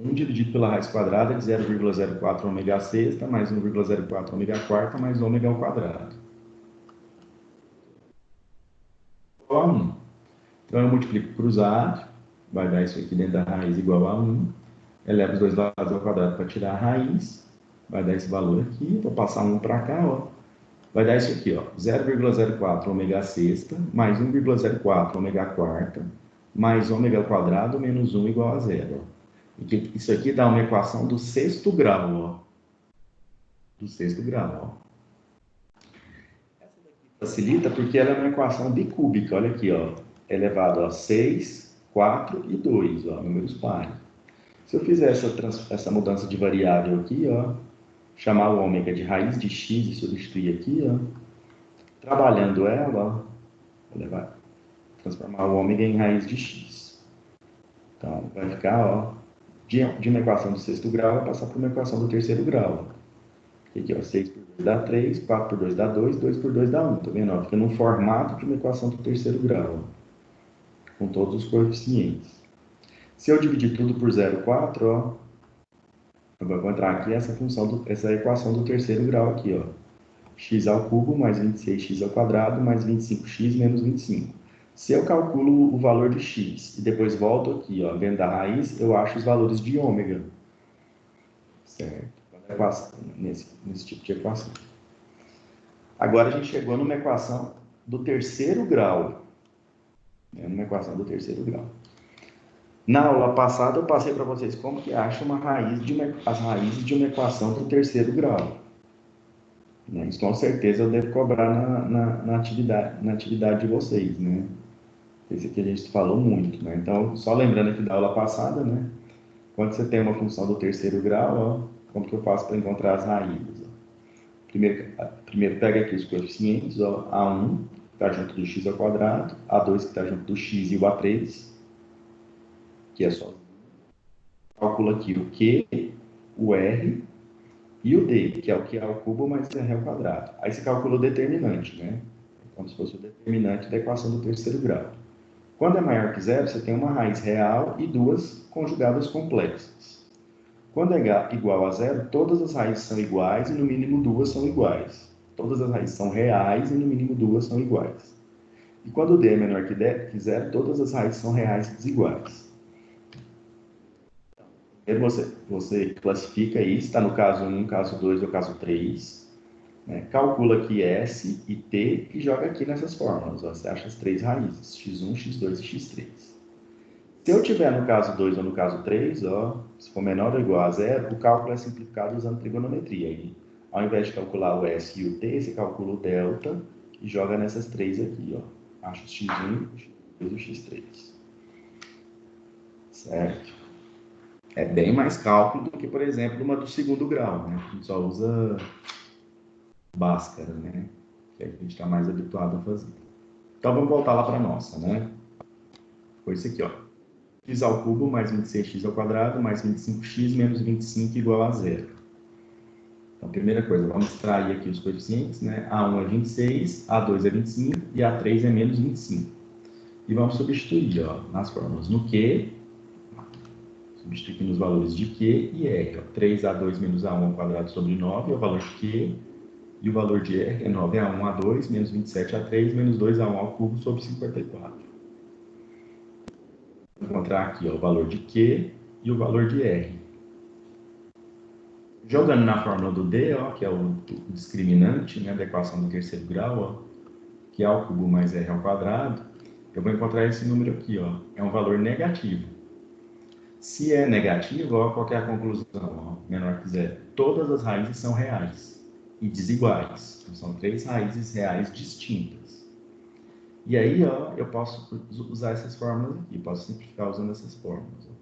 1 dividido pela raiz quadrada de 0,04 ômega sexta mais 1,04 ômega quarta mais ômega ao quadrado. Igual a 1. Então eu multiplico cruzado, vai dar isso aqui dentro da raiz igual a 1. Elevo os dois lados ao quadrado para tirar a raiz, vai dar esse valor aqui, vou passar 1 para cá, ó. Vai dar isso aqui, ó, 0,04 ômega sexta mais 1,04 ômega quarta mais ômega ao quadrado menos 1 igual a 0. E isso aqui dá uma equação do sexto grau, ó. Do sexto grau, ó. Essa daqui facilita porque ela é uma equação bicúbica, olha aqui, ó. Elevado a 6, 4 e 2, ó, números pares. Se eu fizer essa mudança de variável aqui, ó, chamar o ômega de raiz de x e substituir aqui, ó, trabalhando ela, ó, transformar o ômega em raiz de x. Então, vai ficar, ó, de uma equação do sexto grau, vai passar para uma equação do terceiro grau. Aqui, ó, 6 por 2 dá 3, 4 por 2 dá 2, 2 por 2 dá 1. Tá vendo? Ó, fica no formato de uma equação do terceiro grau, ó, com todos os coeficientes. Se eu dividir tudo por 0,4, ó, eu vou encontrar aqui essa equação do terceiro grau aqui, ó. X ao cubo mais 26x ao quadrado mais 25x menos 25. Se eu calculo o valor de x e depois volto aqui, ó, dentro da raiz, eu acho os valores de ômega. Certo? Nesse tipo de equação. Agora a gente chegou numa equação do terceiro grau. Numa equação do terceiro grau. Na aula passada eu passei para vocês como que acha as raízes de uma equação do terceiro grau. Isso com certeza eu devo cobrar na atividade de vocês, né? Esse aqui a gente falou muito, né? Então, só lembrando aqui da aula passada, né? Quando você tem uma função do terceiro grau, ó, como que eu faço para encontrar as raízes? Ó? Primeiro pega aqui os coeficientes, ó, A1, que está junto do x ao quadrado, A2, que está junto do x e o A3, que é só. Calcula aqui o Q, o R e o D, que é o Q ao cubo mais R ao quadrado. Aí você calcula o determinante, né? Como se fosse o determinante da equação do terceiro grau. Quando é maior que zero, você tem uma raiz real e duas conjugadas complexas. Quando é igual a zero, todas as raízes são iguais e no mínimo duas são iguais. Todas as raízes são reais e no mínimo duas são iguais. E quando D é menor que zero, todas as raízes são reais e desiguais. Primeiro você classifica isso, está no caso 1, caso 2 ou caso 3. Né? Calcula aqui S e T e joga aqui nessas fórmulas. Ó. Você acha as três raízes, x1, x2 e x3. Se eu tiver no caso 2 ou no caso 3, ó, se for menor ou igual a zero, o cálculo é simplificado usando trigonometria. E, ao invés de calcular o S e o T, você calcula o delta e joga nessas três aqui. Ó. Acha o x1, o x2 e o x3. Certo? É bem mais cálculo do que, por exemplo, uma do segundo grau, né? A gente só usa Bhaskara, né? Que é o que a gente está mais habituado a fazer. Então, vamos voltar lá para a nossa, né? Foi isso aqui, ó. X ao cubo mais 26x ao quadrado mais 25x menos 25 igual a zero. Então, primeira coisa, vamos extrair aqui os coeficientes, né? A1 é 26, A2 é 25 e A3 é menos 25. E vamos substituir, ó, nas fórmulas no Q, substituindo os valores de Q e R. Ó. 3A2 menos A1 ao quadrado sobre 9 é o valor de Q. E o valor de R é 9A1, A2, menos 27A3, menos 2A1 ao cubo sobre 54. encontrar aqui ó, o valor de Q e o valor de R. Jogando na fórmula do D, ó, que é o discriminante, né, da equação do terceiro grau, ó, que é A ao cubo mais R ao quadrado, eu vou encontrar esse número aqui, ó, é um valor negativo. Se é negativo, ó, qual que é a conclusão? Ó, menor que zero. Todas as raízes são reais e desiguais. Então, são três raízes reais distintas. E aí, ó, eu posso usar essas fórmulas aqui, posso simplificar usando essas fórmulas. Ó.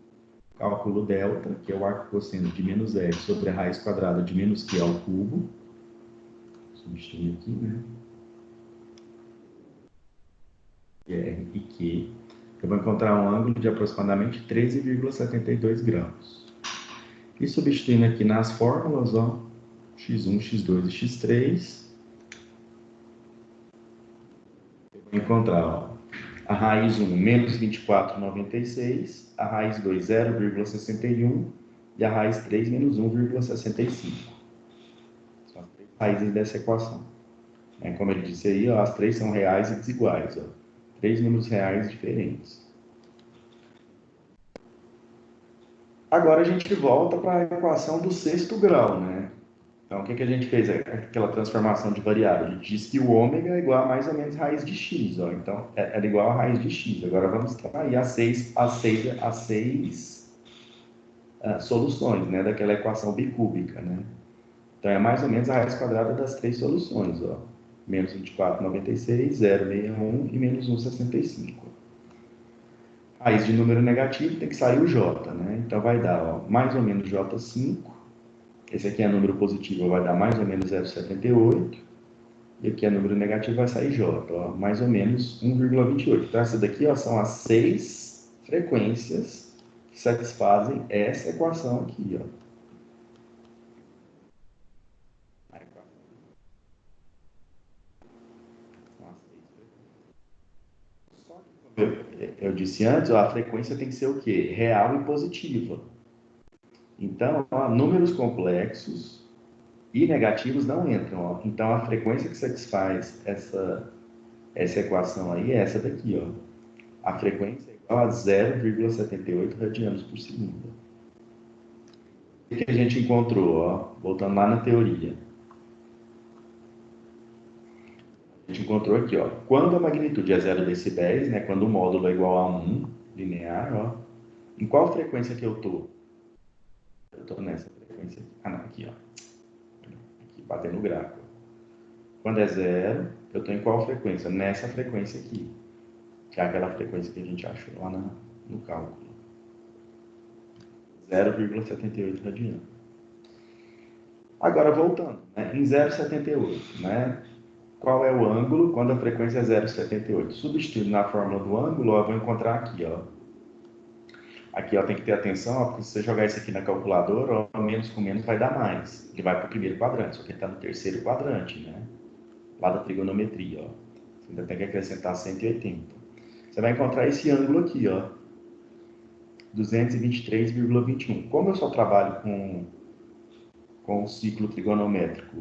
Cálculo delta, que é o arco cosseno de menos r sobre a raiz quadrada de menos q ao cubo. Substituir aqui, né? R e Q. Eu vou encontrar um ângulo de aproximadamente 13,72 graus. E substituindo aqui nas fórmulas, ó, x1, x2 e x3, eu vou encontrar ó, a raiz 1, menos 24,96, a raiz 2, 0,61 e a raiz 3, menos 1,65. São as três raízes dessa equação. Como ele disse aí, ó, as três são reais e desiguais. Ó. Três números reais diferentes. Agora a gente volta para a equação do sexto grau, né? Então, o que a gente fez? Aquela transformação de variável. A gente disse que o ômega é igual a mais ou menos raiz de x. Ó. Então, era igual a raiz de x. Agora, vamos extrair as seis soluções, né? Daquela equação bicúbica, né? Então, é mais ou menos a raiz quadrada das três soluções. Ó. Menos 24,96, 0,61 e menos 1,65. Raiz de número negativo tem que sair o j, né? Então, vai dar ó, mais ou menos j5. Esse aqui é número positivo, vai dar mais ou menos 0,78. E aqui é número negativo, vai sair J, ó, mais ou menos 1,28. Então, essa daqui ó, são as seis frequências que satisfazem essa equação aqui. Ó. Só que, como eu disse antes, ó, a frequência tem que ser o quê? Real e positiva. Então, ó, números complexos e negativos não entram. Ó. Então, a frequência que satisfaz essa equação aí é essa daqui. Ó. A frequência é igual a 0,78 radianos por segundo. O que a gente encontrou? Ó? Voltando lá na teoria. A gente encontrou aqui, ó, quando a magnitude é 0 decibéis, né, quando o módulo é igual a 1 linear, ó, em qual frequência que eu estou? Eu estou nessa frequência aqui. Ah, não, aqui, ó. Aqui, batendo o gráfico. Quando é 0, eu estou em qual frequência? Nessa frequência aqui, que é aquela frequência que a gente achou lá no cálculo. 0,78 radiano. Agora, voltando, né, em 0,78, né, qual é o ângulo quando a frequência é 0,78? Substituindo na fórmula do ângulo, ó, eu vou encontrar aqui, ó. Aqui, ó, tem que ter atenção, ó, porque se você jogar isso aqui na calculadora, ó, menos com menos vai dar mais. Ele vai para o primeiro quadrante, só que ele está no terceiro quadrante, né? Lá da trigonometria, ó. Você ainda tem que acrescentar 180. Você vai encontrar esse ângulo aqui, ó. 223,21. Como eu só trabalho com o ciclo trigonométrico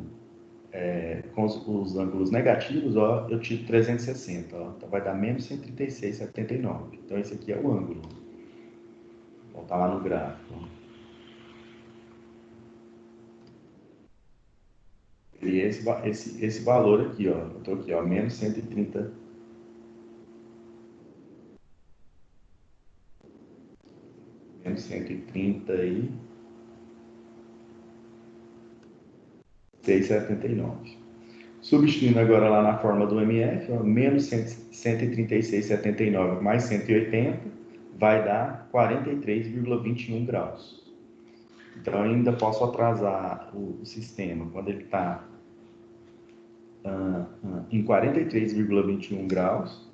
com os ângulos negativos, ó, eu tiro 360, ó, então vai dar menos 136,79. Então esse aqui é o ângulo. Vou voltar lá no gráfico. E esse valor aqui, ó, eu estou aqui, ó, menos 130, menos 130 e 6,79. Substituindo agora lá na fórmula do MF, ó, menos 136,79 mais 180 vai dar 43,21 graus. Então, eu ainda posso atrasar o sistema quando ele está em 43,21 graus,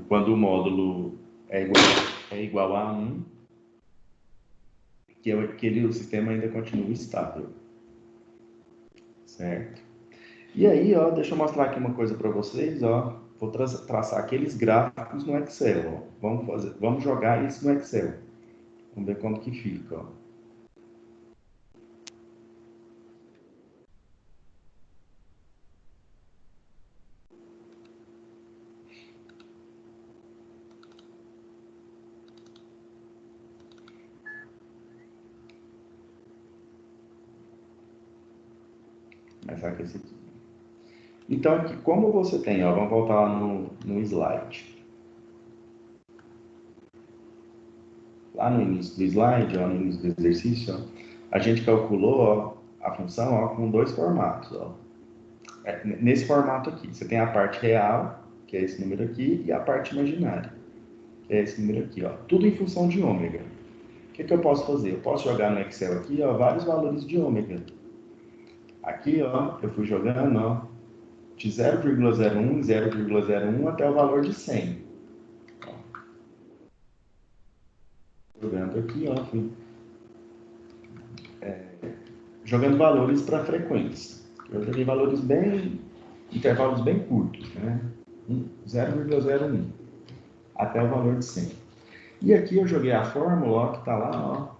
quando o módulo é igual a 1, o sistema ainda continua estável. Certo? E aí, ó, deixa eu mostrar aqui uma coisa para vocês. Ó, vou traçar aqueles gráficos no Excel. Ó. Vamos jogar isso no Excel. Vamos ver como que fica. Ó. Começar com esse aqui. Então, aqui, como você tem, ó, vamos voltar lá no slide. Lá no início do slide, ó, no início do exercício, ó, a gente calculou, ó, a função, ó, com dois formatos, ó. Nesse formato aqui, você tem a parte real, que é esse número aqui, e a parte imaginária, que é esse número aqui, ó. Tudo em função de ômega. O que eu posso fazer? Eu posso jogar no Excel aqui, ó, vários valores de ômega. Aqui, ó, eu fui jogando, ó, de 0,01 em 0,01 até o valor de 100. Ó, jogando aqui, ó, fui jogando valores para frequência. Eu joguei valores intervalos bem curtos, né? 0,01 até o valor de 100. E aqui eu joguei a fórmula, ó, que está lá, ó,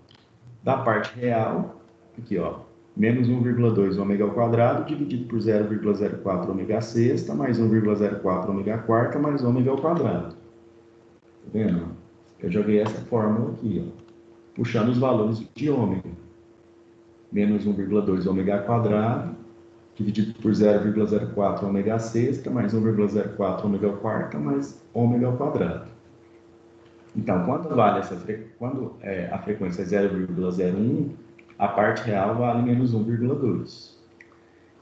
da parte real, aqui, ó, menos 1,2 ômega ao quadrado dividido por 0,04 ômega sexta mais 1,04 ômega quarta mais ômega ao quadrado. Tá vendo? Eu joguei essa fórmula aqui, ó, puxando os valores de ômega. Menos 1,2 ômega quadrado dividido por 0,04 ômega sexta mais 1,04 ômega quarta mais ômega ao quadrado. Então, quando a frequência é 0,01, a parte real vale menos 1,2.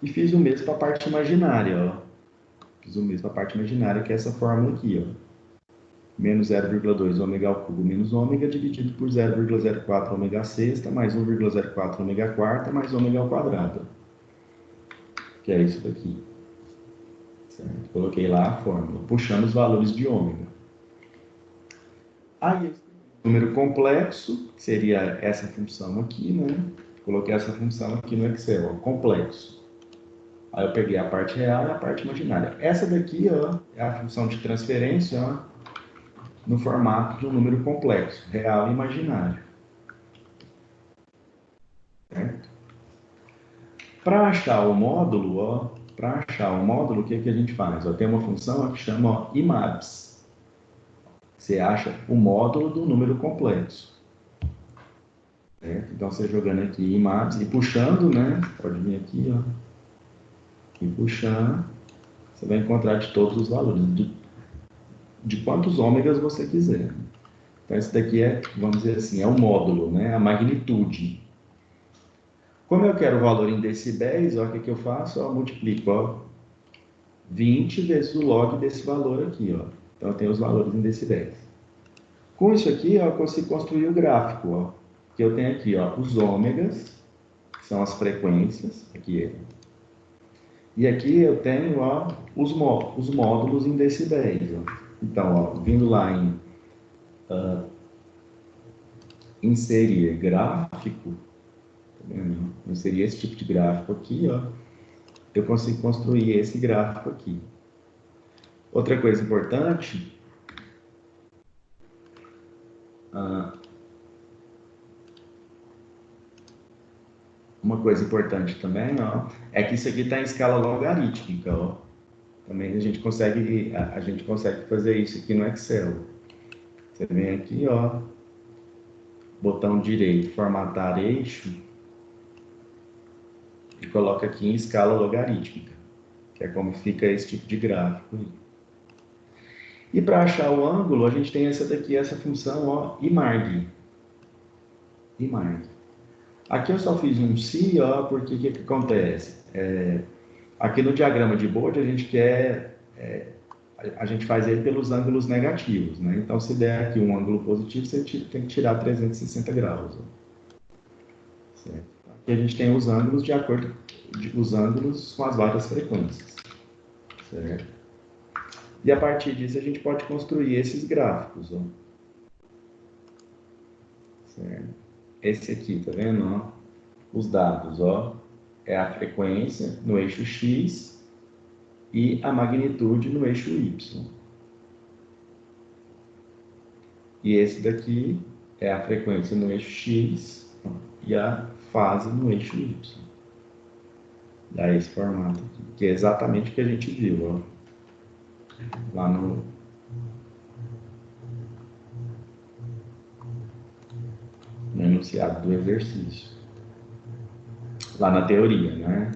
E fiz o mesmo para a parte imaginária, ó. Fiz o mesmo para a parte imaginária, que é essa fórmula aqui, ó. Menos 0,2 ômega ao cubo menos ômega dividido por 0,04 ômega sexta mais 1,04 ômega quarta mais ômega ao quadrado. Que é isso daqui. Certo? Coloquei lá a fórmula, puxando os valores de ômega. Aí, número complexo, que seria essa função aqui, né? Coloquei essa função aqui no Excel, ó, complexo. Aí eu peguei a parte real e a parte imaginária. Essa daqui, ó, é a função de transferência, ó, no formato de um número complexo, real e imaginário. Certo? Para achar o módulo, ó, o que a gente faz? Ó, tem uma função ó, que chama ó, IMABS. Você acha o módulo do número complexo. Certo? Então, você jogando aqui IMABS e puxando, né? Pode vir aqui, ó. E puxando, você vai encontrar de todos os valores, de quantos ômegas você quiser. Então, esse daqui é, vamos dizer assim, é o módulo, né? A magnitude. Como eu quero o valor em decibéis, ó, o que eu faço? Eu multiplico, ó, 20 vezes o log desse valor aqui, ó. Então, eu tenho os valores em decibéis. Com isso aqui, ó, eu consigo construir o gráfico, ó. Que eu tenho aqui, ó, os ômegas, que são as frequências, aqui é. E aqui eu tenho, ó, os módulos em decibéis, ó. Então, ó, vindo lá em inserir gráfico, tá vendo? Inserir esse tipo de gráfico aqui, ó, eu consigo construir esse gráfico aqui. Outra coisa importante, uma coisa importante também, ó, é que isso aqui está em escala logarítmica, ó. Também a gente consegue fazer isso aqui no Excel. Você vem aqui, ó, botão direito, formatar eixo, e coloca aqui em escala logarítmica, que é como fica esse tipo de gráfico aí. E para achar o ângulo, a gente tem essa daqui, essa função, ó, IMARG. IMARG. Aqui eu só fiz um si, ó, porque o que acontece? Aqui no diagrama de Bode, a gente quer, a gente faz ele pelos ângulos negativos, né? Então, se der aqui um ângulo positivo, você tem que tirar 360 graus. Ó. Certo? Aqui a gente tem os ângulos de acordo com os ângulos com as várias frequências. Certo? E a partir disso, a gente pode construir esses gráficos. Ó. Certo? Esse aqui, tá vendo? Ó? Os dados, ó, é a frequência no eixo X e a magnitude no eixo Y. E esse daqui é a frequência no eixo X e a fase no eixo Y. Dá esse formato aqui, que é exatamente o que a gente viu, ó, lá no enunciado do exercício. Lá na teoria, né?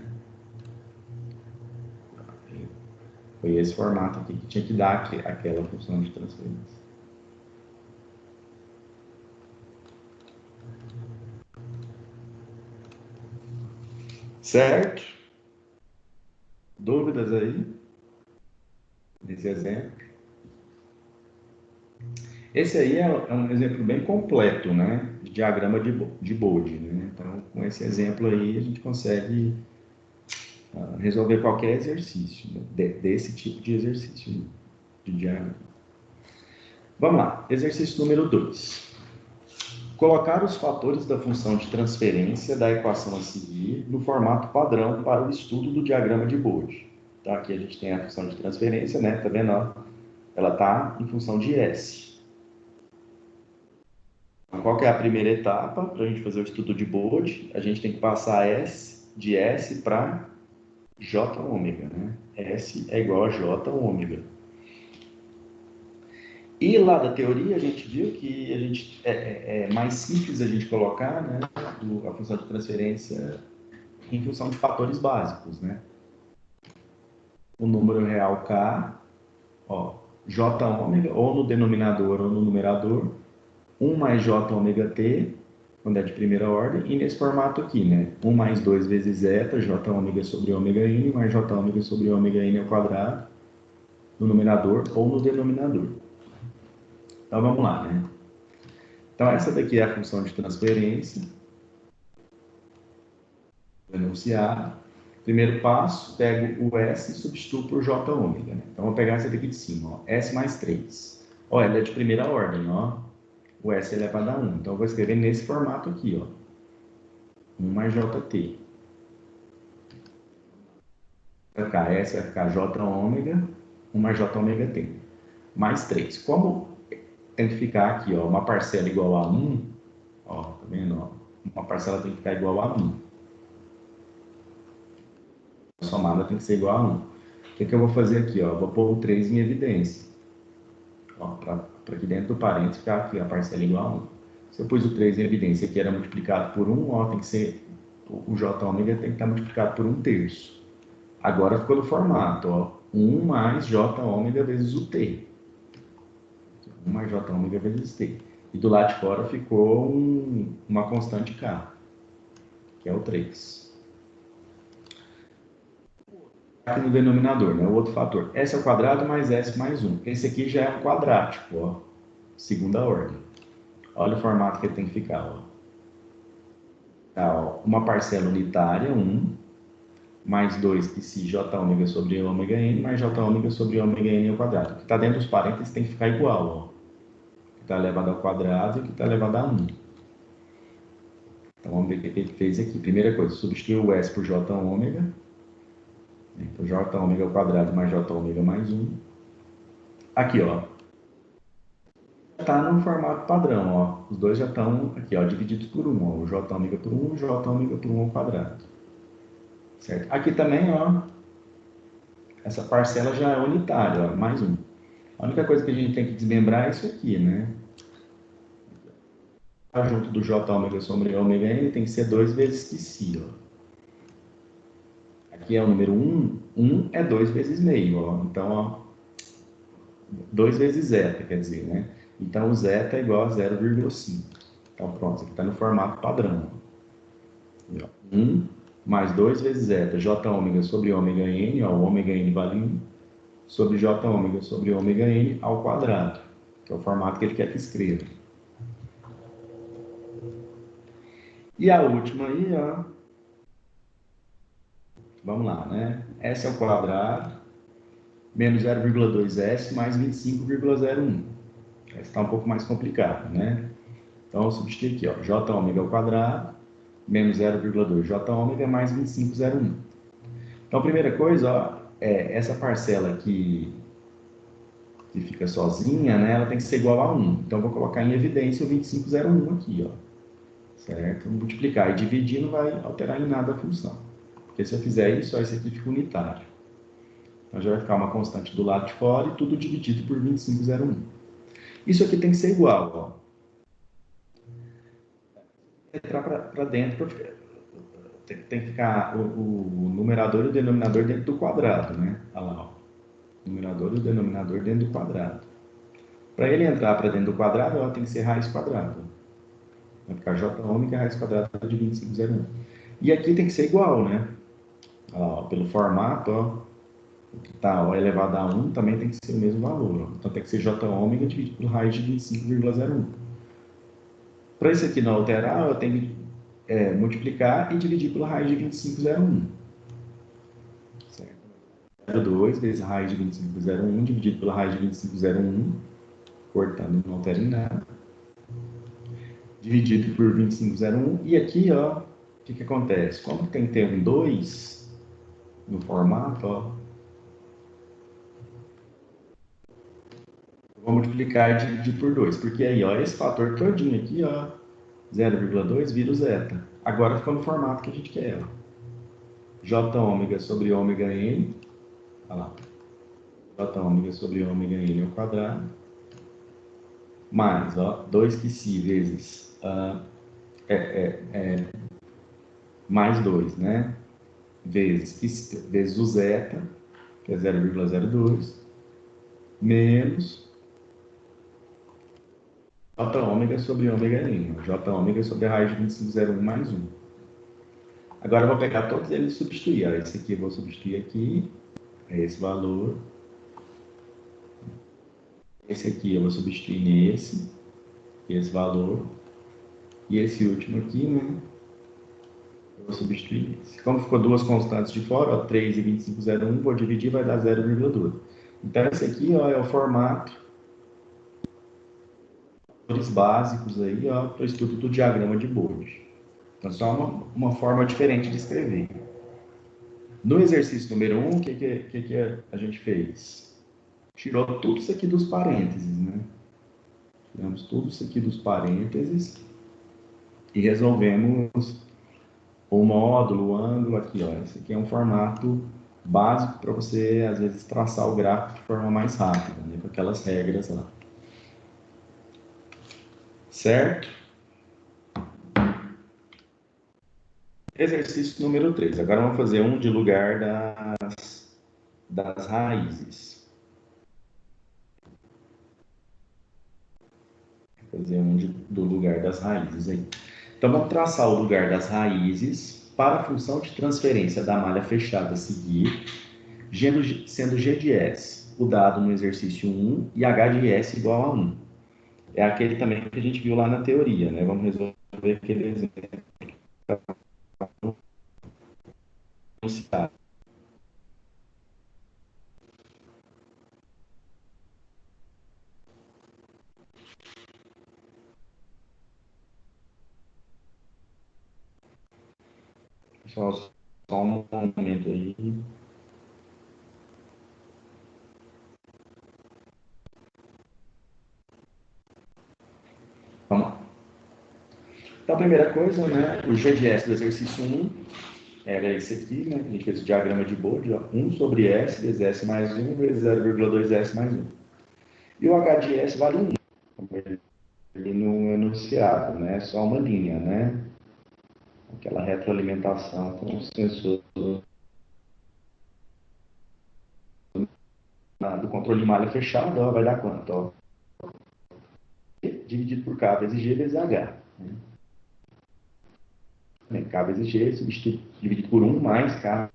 esse formato aqui que tinha que dar aquela função de transferência. Certo? Dúvidas aí? Nesse exemplo? Esse aí é um exemplo bem completo, né? De diagrama de Bode, né? Então, com esse exemplo aí, a gente consegue resolver qualquer exercício, né? Desse tipo de exercício de diagrama. Vamos lá, exercício número 2. Colocar os fatores da função de transferência da equação a seguir no formato padrão para o estudo do diagrama de Bode. Então, aqui a gente tem a função de transferência, né? Tá vendo? Ó? Ela está em função de S. Qual que é a primeira etapa para a gente fazer o estudo de Bode? A gente tem que passar S de S para J ômega, né? S é igual a J ômega. E lá da teoria a gente viu que é mais simples a gente colocar, né, a função de transferência em função de fatores básicos, né? O número real K, ó, J ômega, ou no denominador ou no numerador, 1 mais J ômega T, quando é de primeira ordem, e nesse formato aqui, né? 1 mais 2 vezes zeta, J ômega sobre ômega n, mais J ômega sobre ômega n ao quadrado, no numerador ou no denominador. Então vamos lá, né? Então essa daqui é a função de transferência. Vou enunciar. Primeiro passo, pego o S e substituo por J ômega, né? Então vou pegar essa daqui de cima, ó, S mais 3. Ó, ela é de primeira ordem, ó. O S elevado a 1. Então eu vou escrever nesse formato aqui, ó. 1 mais JT. Vai ficar S, vai ficar J ômega, 1 mais J ômega T. Mais 3. Como tem que ficar aqui, ó, uma parcela igual a 1, ó, tá vendo, ó? Uma parcela tem que ficar igual a 1. A somada tem que ser igual a 1. O que eu vou fazer aqui, ó? Vou pôr o 3 em evidência. Para aqui dentro do parênteses ficar aqui a parcela igual a 1. Se eu pus o 3 em evidência que era multiplicado por 1, ó, tem que ser, o J ômega tem que estar multiplicado por 1/3. Agora ficou no formato, ó, 1 mais J ômega vezes o T. 1 mais J ômega vezes T. E do lado de fora ficou uma constante K, que é o 3. Aqui no denominador, né? O outro fator. S ao quadrado mais S mais 1. Esse aqui já é um quadrático, ó. Segunda ordem. Olha o formato que ele tem que ficar, ó. Tá, ó. Uma parcela unitária, 1, mais 2 esse J ômega sobre ômega n, mais J ômega sobre ômega n ao quadrado. O que está dentro dos parênteses tem que ficar igual, ó. O que está elevado ao quadrado e o que está elevado a 1. Então vamos ver o que ele fez aqui. Primeira coisa, substituiu o S por J ômega. Então, J ômega ao quadrado mais J ômega mais 1. Aqui, ó. Está no formato padrão, ó. Os dois já estão aqui, ó, divididos por 1. Ó. O J ômega por 1 e o J ômega por 1 ao quadrado. Certo? Aqui também, ó. Essa parcela já é unitária, ó, mais 1. A única coisa que a gente tem que desmembrar é isso aqui, né? Junto do J ômega sobre ômega n tem que ser 2 vezes φ, ó. Aqui é o número 1, 1 é 2 vezes meio, ó. Então, ó, 2 vezes zeta, quer dizer, né? Então, o zeta é igual a 0,5. Então, pronto, isso aqui está no formato padrão. 1 mais 2 vezes zeta, J ômega sobre ômega n, ó, o ômega n vale 1, sobre J ômega sobre ômega n ao quadrado, que é o formato que ele quer que escreva. E a última aí, ó. Vamos lá, né? S ao quadrado menos 0,2S mais 25,01. Essa está um pouco mais complicada, né? Então, eu substituo aqui, ó, J ômega ao quadrado menos 0,2 J ômega mais 25,01. Então, a primeira coisa, ó, essa parcela aqui que fica sozinha, né, ela tem que ser igual a 1. Então, eu vou colocar em evidência o 25,01 aqui, ó. Certo? Multiplicar e dividir não vai alterar em nada a função. Porque se eu fizer isso, ó, esse aqui fica unitário. Então, já vai ficar uma constante do lado de fora e tudo dividido por 25,01. Isso aqui tem que ser igual, ó. Entrar para dentro, tem que ficar o numerador e o denominador dentro do quadrado, né? Olha lá, ó. numerador e o denominador dentro do quadrado. Para ele entrar para dentro do quadrado, ela tem que ser raiz quadrada. Vai ficar j ômega raiz quadrada de 25,01. E aqui tem que ser igual, né? Ó, pelo formato, ó, tá, ó, elevado a 1 também tem que ser o mesmo valor. Ó. Então tem que ser j ômega dividido por raiz de 25,01. Para isso aqui não alterar, eu tenho que multiplicar e dividir pela raiz de 25,01. Certo? 0,2 vezes a raiz de 25,01 dividido pela raiz de 25,01, cortando não altera em nada, dividido por 25,01. E aqui, ó, o que acontece? Como tem que ter um 2 no formato, ó, eu vou multiplicar e dividir por 2, porque aí, ó, esse fator todinho aqui, ó, 0,2 vira o zeta. Agora ficou no formato que a gente quer, ó. J ômega sobre ômega n, olha lá, J ômega sobre ômega n ao quadrado, mais, ó, 2π vezes, mais 2, né? Vezes o zeta, que é 0,02, menos J ômega sobre ômega n. J ômega sobre a raiz de 25,01 mais 1. Agora eu vou pegar todos eles e substituir. Ó, esse aqui eu vou substituir aqui, é esse valor. Esse aqui eu vou substituir nesse, esse valor. E esse último aqui, né? Eu vou substituir nesse. Como ficou duas constantes de fora, ó, 3 e 25,01, vou dividir, vai dar 0,2. Então esse aqui, ó, é o formato básicos aí, ó, para o estudo do diagrama de Bode. Então, só uma forma diferente de escrever. No exercício número 1, o que a gente fez? Tirou tudo isso aqui dos parênteses, né? Tiramos tudo isso aqui dos parênteses e resolvemos o módulo, o ângulo aqui, ó. Esse aqui é um formato básico para você, às vezes, traçar o gráfico de forma mais rápida, né? Com aquelas regras lá. Certo? Exercício número 3. Agora vamos fazer um de lugar das raízes. Fazer um do lugar das raízes aí. Então, vamos traçar o lugar das raízes para a função de transferência da malha fechada a seguir, sendo g de s o dado no exercício 1 e h de s igual a 1. É aquele também que a gente viu lá na teoria, né? Vamos resolver aquele exemplo. Só um momento aí. Vamos lá. Então, a primeira coisa, né? O g de s do exercício 1 era esse aqui, né? A gente fez o diagrama de Bode, ó, 1 sobre s vezes s mais 1 vezes 0,2 s mais 1. E o h de s vale 1. Ele no enunciado, né? Só uma linha, né? Aquela retroalimentação com o sensor do controle de malha fechado, ó, vai dar quanto? Ó? Dividido por K vezes G vezes H. Né? K vezes G dividido por 1 mais K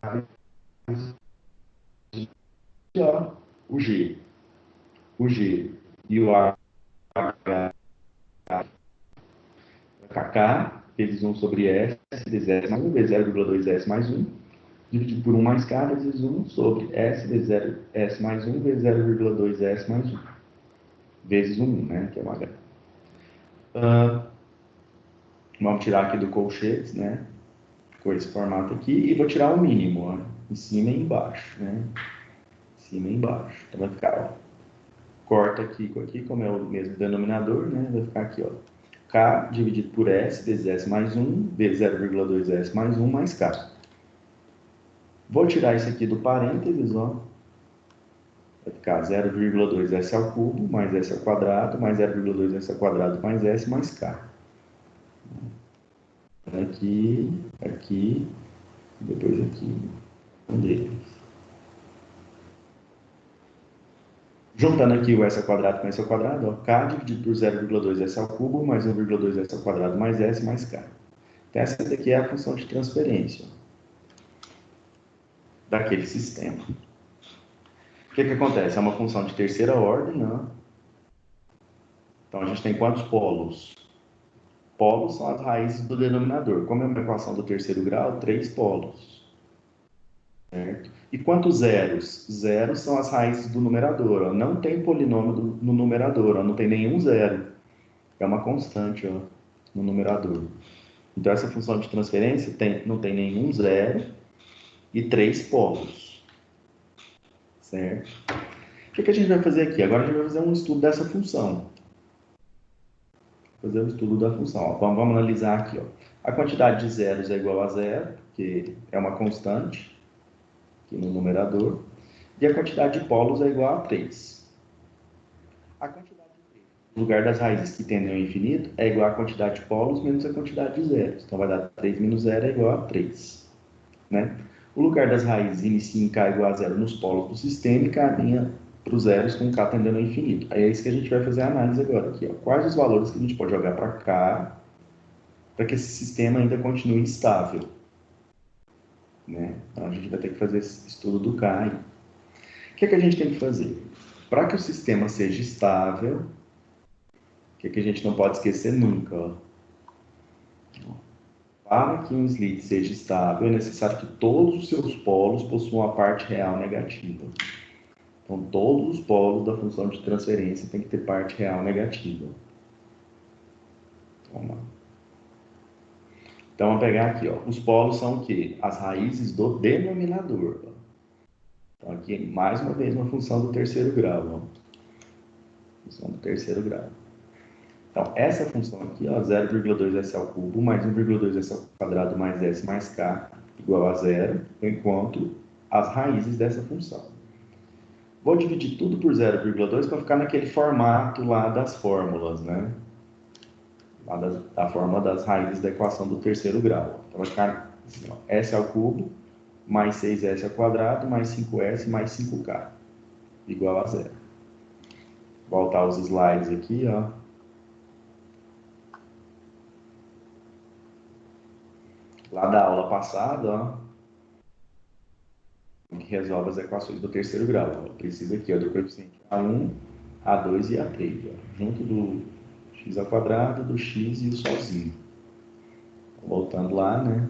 vezes ó, o G. O G e o H KK vezes 1 sobre S vezes S mais 1 vezes 0,2 S mais 1 dividido por 1 mais K vezes 1 sobre S vezes 0, S mais 1 vezes 0,2 S mais 1 vezes 1, né, que é o H. Vamos tirar aqui do colchetes, né, com esse formato aqui, e vou tirar o mínimo, ó, em cima e embaixo, né, em cima e embaixo. Então vai ficar, ó, corta aqui com aqui, como é o mesmo denominador, né, vai ficar aqui, ó, K dividido por S vezes S mais 1 vezes 0,2 S mais 1 mais K. Vou tirar isso aqui do parênteses, ó. Vai ficar 0,2 S ao cubo, mais S ao quadrado, mais 0,2 S ao quadrado, mais S, mais K. Aqui, aqui, depois aqui, um deles. Juntando aqui o s ao quadrado com s ao quadrado, ó, k dividido por 0,2 s ao cubo mais 1,2 s ao quadrado mais s mais k. Então, essa daqui é a função de transferência daquele sistema. O que acontece? É uma função de terceira ordem, né? Então, a gente tem quantos polos? Polos são as raízes do denominador. Como é uma equação do terceiro grau, 3 polos. Certo? E quantos zeros? Zeros são as raízes do numerador. Ó. Não tem polinômio no numerador, ó. Não tem nenhum zero. É uma constante, ó, no numerador. Então, essa função de transferência não tem nenhum zero e 3 polos. Certo? O que a gente vai fazer aqui? Agora a gente vai fazer um estudo dessa função. Fazer um estudo da função. Ó. Vamos analisar aqui. Ó. A quantidade de zeros é igual a zero, que é uma constante aqui no numerador. E a quantidade de polos é igual a 3. A quantidade de 3 no lugar das raízes que tendem ao infinito é igual à quantidade de polos menos a quantidade de zeros. Então, vai dar 3 menos 0 é igual a 3. Né? O lugar das raízes inicia em k igual a 0 nos polos do sistema e caminha para os zeros com k tendendo ao infinito. Aí é isso que a gente vai fazer a análise agora. Aqui, ó. Quais os valores que a gente pode jogar para cá para que esse sistema ainda continue estável? Né? Então, a gente vai ter que fazer esse estudo do k aí. O que a gente tem que fazer? Para que o sistema seja estável, o que a gente não pode esquecer nunca? Ó. Para que um slit seja estável, é necessário que todos os seus polos possuam a parte real negativa. Então, todos os polos da função de transferência têm que ter parte real negativa. Vamos lá. Então, vamos pegar aqui. Ó. Os polos são o quê? As raízes do denominador. Ó. Então, aqui, mais uma vez, uma função do terceiro grau. Ó. Função do terceiro grau. Então, essa função aqui, 0,2s ao cubo mais 1,2s ao quadrado mais s mais k igual a 0, eu encontro as raízes dessa função. Vou dividir tudo por 0,2 para ficar naquele formato lá das fórmulas, né? Lá da forma das raízes da equação do terceiro grau. Então, vai ficar assim, ó, s ao cubo mais 6s ao quadrado mais 5s mais 5k igual a 0. Voltar aos slides aqui, ó. Lá da aula passada, ó, que resolve as equações do terceiro grau. Ó. Precisa aqui ó, do coeficiente A1, A2 e A3, ó, junto do x ao quadrado, do x e o sozinho. Voltando lá, né?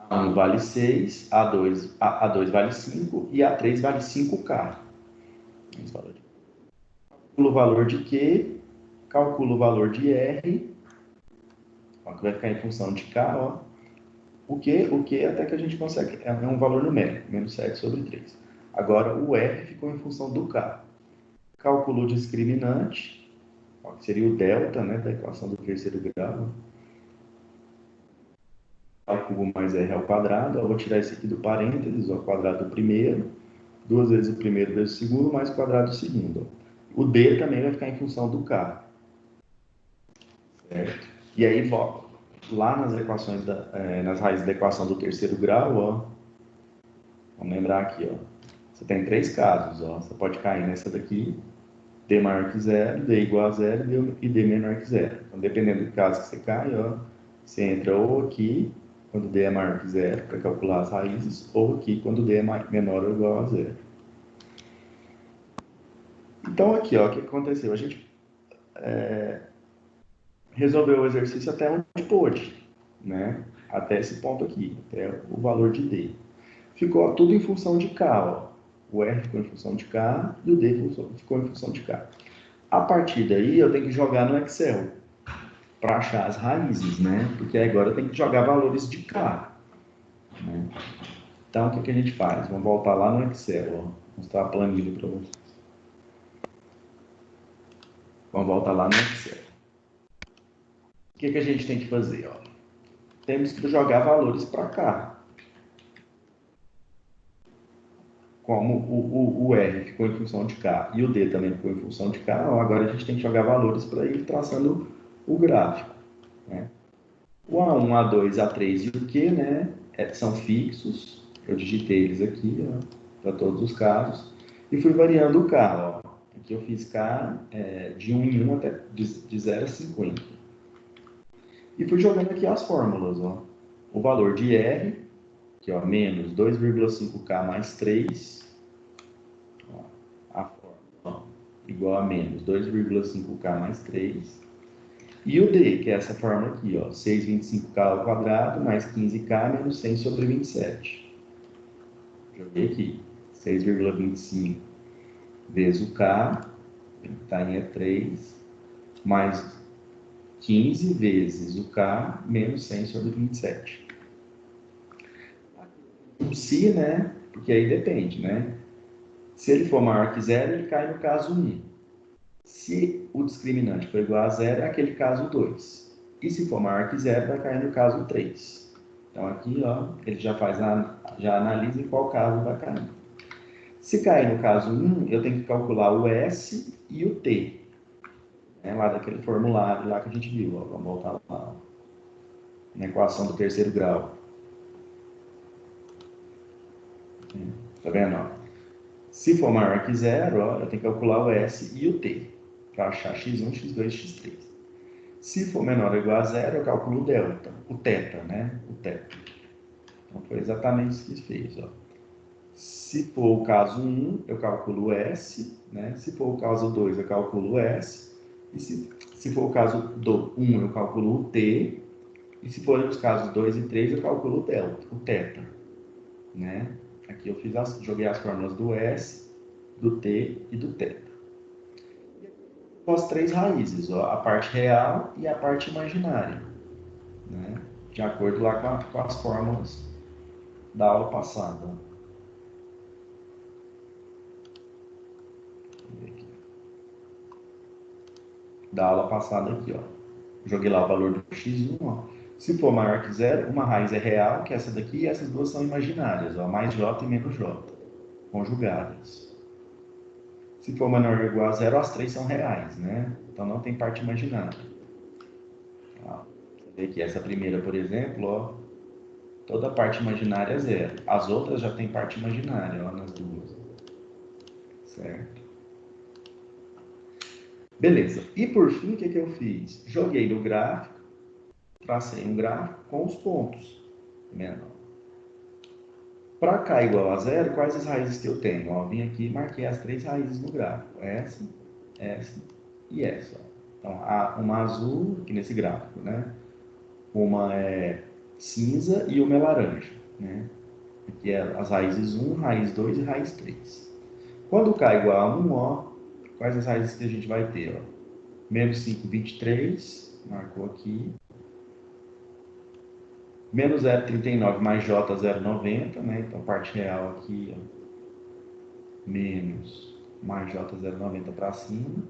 A1 vale 6, A2 vale 5 e A3 vale 5K. Calcula o valor de Q, calcula o valor de R, ó, que vai ficar em função de K, ó. O Q até que a gente consegue, é um valor numérico, menos 7 sobre 3. Agora, o R ficou em função do K. Calculou o discriminante, ó, que seria o delta, né, da equação do terceiro grau. K cubo mais R ao quadrado, eu vou tirar esse aqui do parênteses, ó, quadrado do primeiro, 2 vezes o primeiro vezes o segundo, mais o quadrado do segundo. Ó. O D também vai ficar em função do K. Certo? E aí, volta. Lá nas equações, nas raízes da equação do terceiro grau, ó, vamos lembrar aqui, ó, você tem 3 casos, ó, você pode cair nessa daqui, D maior que 0, D igual a 0 e D menor que 0. Então, dependendo do caso que você cai, ó, você entra ou aqui, quando D é maior que 0, para calcular as raízes, ou aqui, quando D é menor ou igual a 0. Então, aqui, ó, o que aconteceu? A gente resolveu o exercício até onde pôde, né? Até esse ponto aqui, até o valor de D. Ficou tudo em função de K, ó. O R ficou em função de K e o D ficou em função de K. A partir daí, eu tenho que jogar no Excel para achar as raízes, né? Porque agora eu tenho que jogar valores de K. Né? Então, o que a gente faz? Vamos voltar lá no Excel, ó. Mostrar a planilha para vocês. Vamos voltar lá no Excel. O que a gente tem que fazer, ó? Temos que jogar valores para cá. Como o R ficou em função de K e o D também ficou em função de K, agora a gente tem que jogar valores para ir traçando o gráfico. Né? O A1, A2, A3 e o Q, né, são fixos. Eu digitei eles aqui. Ó. para todos os casos, e fui variando o K, ó. Aqui eu fiz K de 1 em 1 até de 0 a 50. E fui jogando aqui as fórmulas, ó. O valor de R, que é menos 2,5K mais 3, ó, a fórmula, ó, igual a menos 2,5K mais 3. E o D, que é essa fórmula aqui, ó, 6,25K ao quadrado mais 15K menos 100 sobre 27. Joguei aqui, 6,25 vezes o K, que está em E3, mais 15 vezes o K menos 100 sobre 27. O se, né? Porque aí depende, né? Se ele for maior que zero, ele cai no caso 1. Se o discriminante for igual a zero, é aquele caso 2. E se for maior que zero, vai cair no caso 3. Então aqui, ó, ele já analisa em qual caso vai cair. Se cair no caso 1, eu tenho que calcular o S e o T. Lá daquele formulário lá que a gente viu, ó. Vamos voltar lá. Na equação do terceiro grau. Tá vendo? Ó? Se for maior que zero, ó, eu tenho que calcular o S e o T para achar x1, x2, x3. Se for menor ou igual a zero, eu calculo o delta, o θ, né? O θ. Então foi exatamente isso que fez, ó. Se for o caso 1, eu calculo o S, né? Se for o caso 2, eu calculo o S. E se for o caso 1, eu calculo o T. E se for os casos 2 e 3, eu calculo o delta, o θ, né? Aqui eu joguei as fórmulas do S, do T e do θ. Com as três raízes, ó, a parte real e a parte imaginária, né? De acordo lá com as fórmulas da aula passada. Da aula passada aqui, ó. Joguei lá o valor do x1, ó. Se for maior que zero, uma raiz é real, que é essa daqui, e essas duas são imaginárias, ó, mais j e menos j, conjugadas. Se for menor ou igual a zero, as três são reais, né? Então não tem parte imaginária. Ó, você vê que essa primeira, por exemplo, ó, toda a parte imaginária é zero. As outras já tem parte imaginária, ó, nas duas. Certo? Beleza. E por fim, o que eu fiz? Joguei no gráfico, tracei um gráfico com os pontos. Menor. Para k igual a zero, quais as raízes que eu tenho? Ó, vim aqui e marquei as três raízes no gráfico. Essa e essa. Então, uma azul, aqui nesse gráfico, né? Uma é cinza e uma é laranja, né? Aqui é as raízes 1, raiz 2 e raiz 3. Quando k igual a 1, ó, quais as raízes que a gente vai ter? Ó? Menos 5, 23, marcou aqui. Menos 0,39 mais j, 0,90, né? Então, parte real aqui, ó. Menos mais j, 0,90 para cima.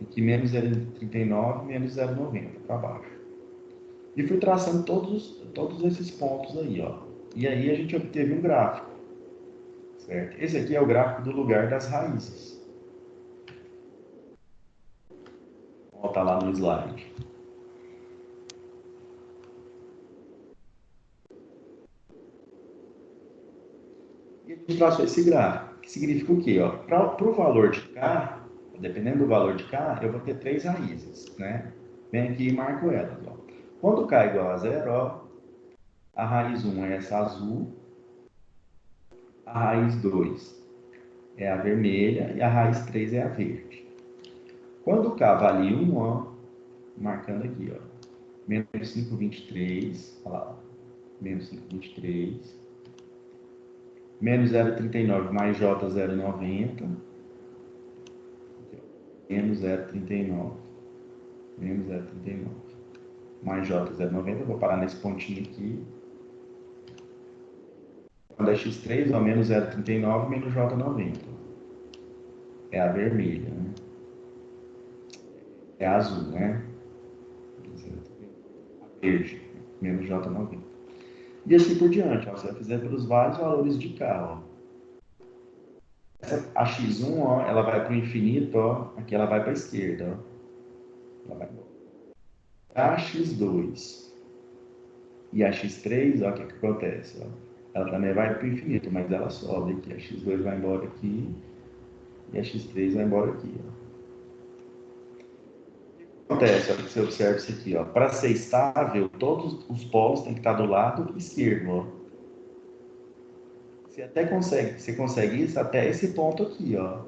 Aqui, menos 0,39, menos 0,90 para baixo. E fui traçando todos esses pontos aí, ó. E aí a gente obteve um gráfico, certo? Esse aqui é o gráfico do lugar das raízes. Vou voltar lá no slide. E a gente traçou esse gráfico, que significa o quê? Para o valor de K, dependendo do valor de K, eu vou ter três raízes, né? Vem aqui e marco elas, ó. Quando K é igual a zero, ó, a raiz 1 é essa azul, a raiz 2 é a vermelha e a raiz 3 é a verde. Quando K vale 1, ó, marcando aqui, ó, menos 5,23, olha lá, menos 5,23, menos 0,39 mais J 0,90, menos 0,39, menos 0,39, mais J 0,90, vou parar nesse pontinho aqui. Quando é x3, ó, menos 0,39, menos J 90. É a vermelha, né? É a azul, né? A verde, menos J 90. E assim por diante, ó, você vai fazer pelos vários valores de K, ó. A x1, ó, ela vai para o infinito, ó, aqui ela vai para a esquerda, ó. Ela vai a x2 e a x3, ó, o que acontece? Ó? ela também vai para o infinito, mas ela sobe aqui. A x2 vai embora aqui e a x3 vai embora aqui. Ó. Acontece, ó, que você observa isso aqui, ó. Para ser estável, todos os polos têm que estar do lado esquerdo, ó. Você consegue isso até esse ponto aqui, ó.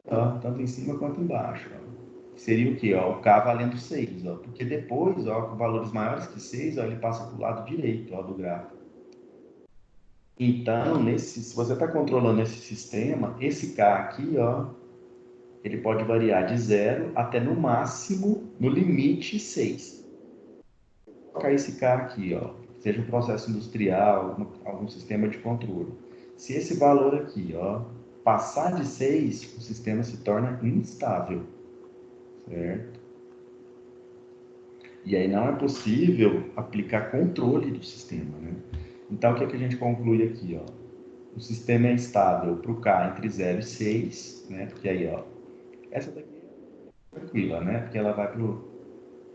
Ó, tanto em cima quanto embaixo, ó. Seria o quê? Ó, o K valendo 6, ó. Porque depois, ó, com valores maiores que 6, ó, ele passa para o lado direito, ó, do gráfico. Então, se você está controlando esse sistema, esse K aqui, ó, ele pode variar de 0 até no máximo, no limite, 6. Colocar esse K aqui, ó, seja um processo industrial, algum sistema de controle. Se esse valor aqui, ó, passar de 6, o sistema se torna instável, certo? E aí não é possível aplicar controle do sistema, né? Então, o que, é que a gente conclui aqui, ó? O sistema é estável para o K entre 0 e 6, né? Porque aí, ó, essa daqui é tranquila, né? Porque ela vai para o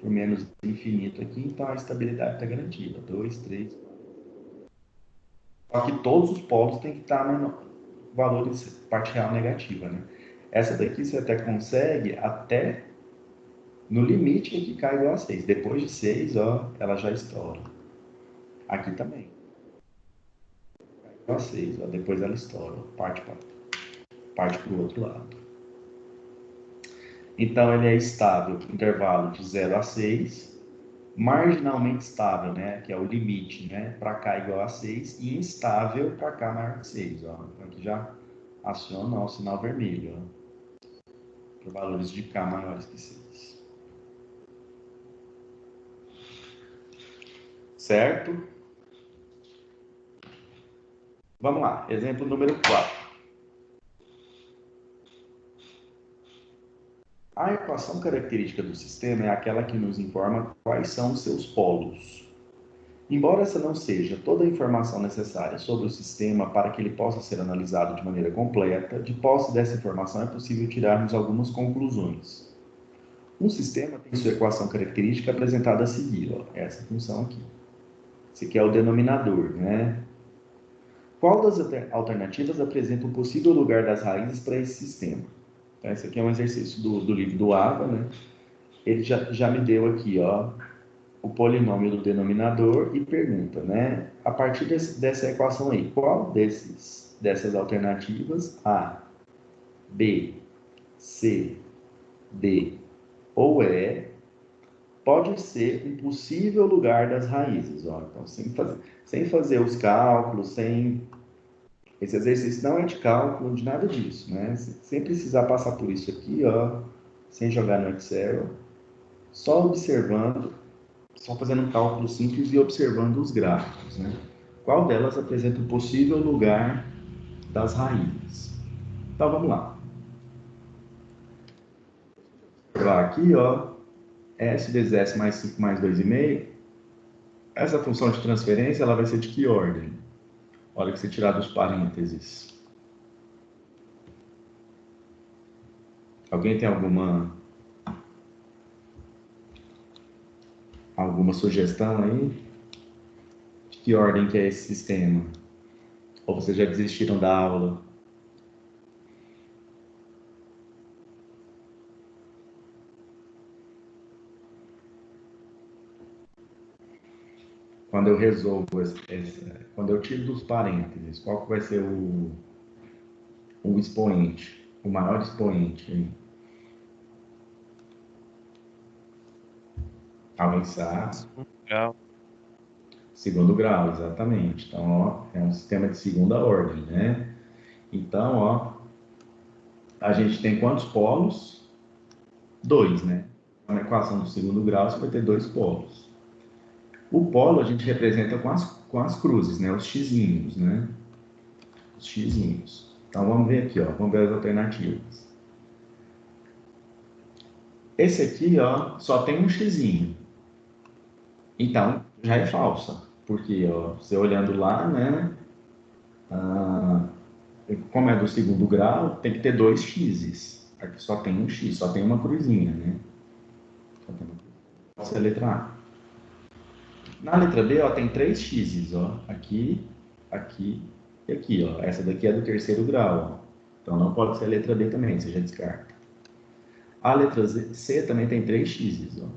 menos infinito aqui, então a estabilidade está garantida. 2, 3, 4. Só que todos os polos têm que estar menor, valores parte real negativa, né? Essa daqui você até consegue até no limite que cai igual a 6. Depois de 6, ó, ela já estoura. Aqui também. Igual a 6, ó, depois ela estoura. Parte para o outro lado. Então, ele é estável no intervalo de 0 a 6, marginalmente estável, né, que é o limite, né, para K igual a 6, e instável para K maior que 6. Ó. Então, aqui já aciona o sinal vermelho, para valores de K maiores que 6. Certo? Vamos lá, exemplo número 4. A equação característica do sistema é aquela que nos informa quais são os seus polos. Embora essa não seja toda a informação necessária sobre o sistema para que ele possa ser analisado de maneira completa, de posse dessa informação é possível tirarmos algumas conclusões. Um sistema tem sua equação característica apresentada a seguir, ó, essa função aqui. Esse aqui é o denominador, né? Qual das alternativas apresenta um possível lugar das raízes para esse sistema? Então, esse aqui é um exercício do livro do AVA, né? Ele já me deu aqui, ó, o polinômio do denominador e pergunta, né? A partir dessa equação aí, qual dessas alternativas, A, B, C, D ou E, pode ser um possível lugar das raízes? Ó. Então, sem fazer os cálculos, esse exercício não é de cálculo, de nada disso, né? Sem precisar passar por isso aqui, ó, sem jogar no Excel, só observando, só fazendo um cálculo simples e observando os gráficos, né? Qual delas apresenta o possível lugar das raízes? Então, vamos lá. Observar aqui, ó, S vezes S mais 5 mais 2,5. Essa função de transferência, ela vai ser de que ordem? A hora que você tirar dos parênteses. Alguém tem alguma sugestão aí? De que ordem que é esse sistema? Ou vocês já desistiram da aula? Quando eu resolvo, quando eu tiro dos parênteses, qual que vai ser o expoente, o maior expoente? Avançar. Segundo grau, exatamente. Então, ó, é um sistema de segunda ordem, né? Então, ó, a gente tem quantos polos? 2, né? Na equação do segundo grau, você vai ter 2 polos. O polo a gente representa com as cruzes, né? Os xizinhos, né? Os xizinhos. Então, vamos ver aqui, ó. Vamos ver as alternativas. Esse aqui, ó, só tem um xizinho. Então, já é falsa. Porque, ó, você olhando lá, né? Como é do segundo grau, tem que ter 2 x's. Aqui só tem um x, só tem uma cruzinha, né? Só tem uma cruzinha. Essa é a letra A. Na letra B, ó, tem 3 x's, ó, aqui, aqui e aqui, ó. Essa daqui é do terceiro grau, ó. Então não pode ser a letra B também, você já descarta. A letra C também tem 3 x's, ó.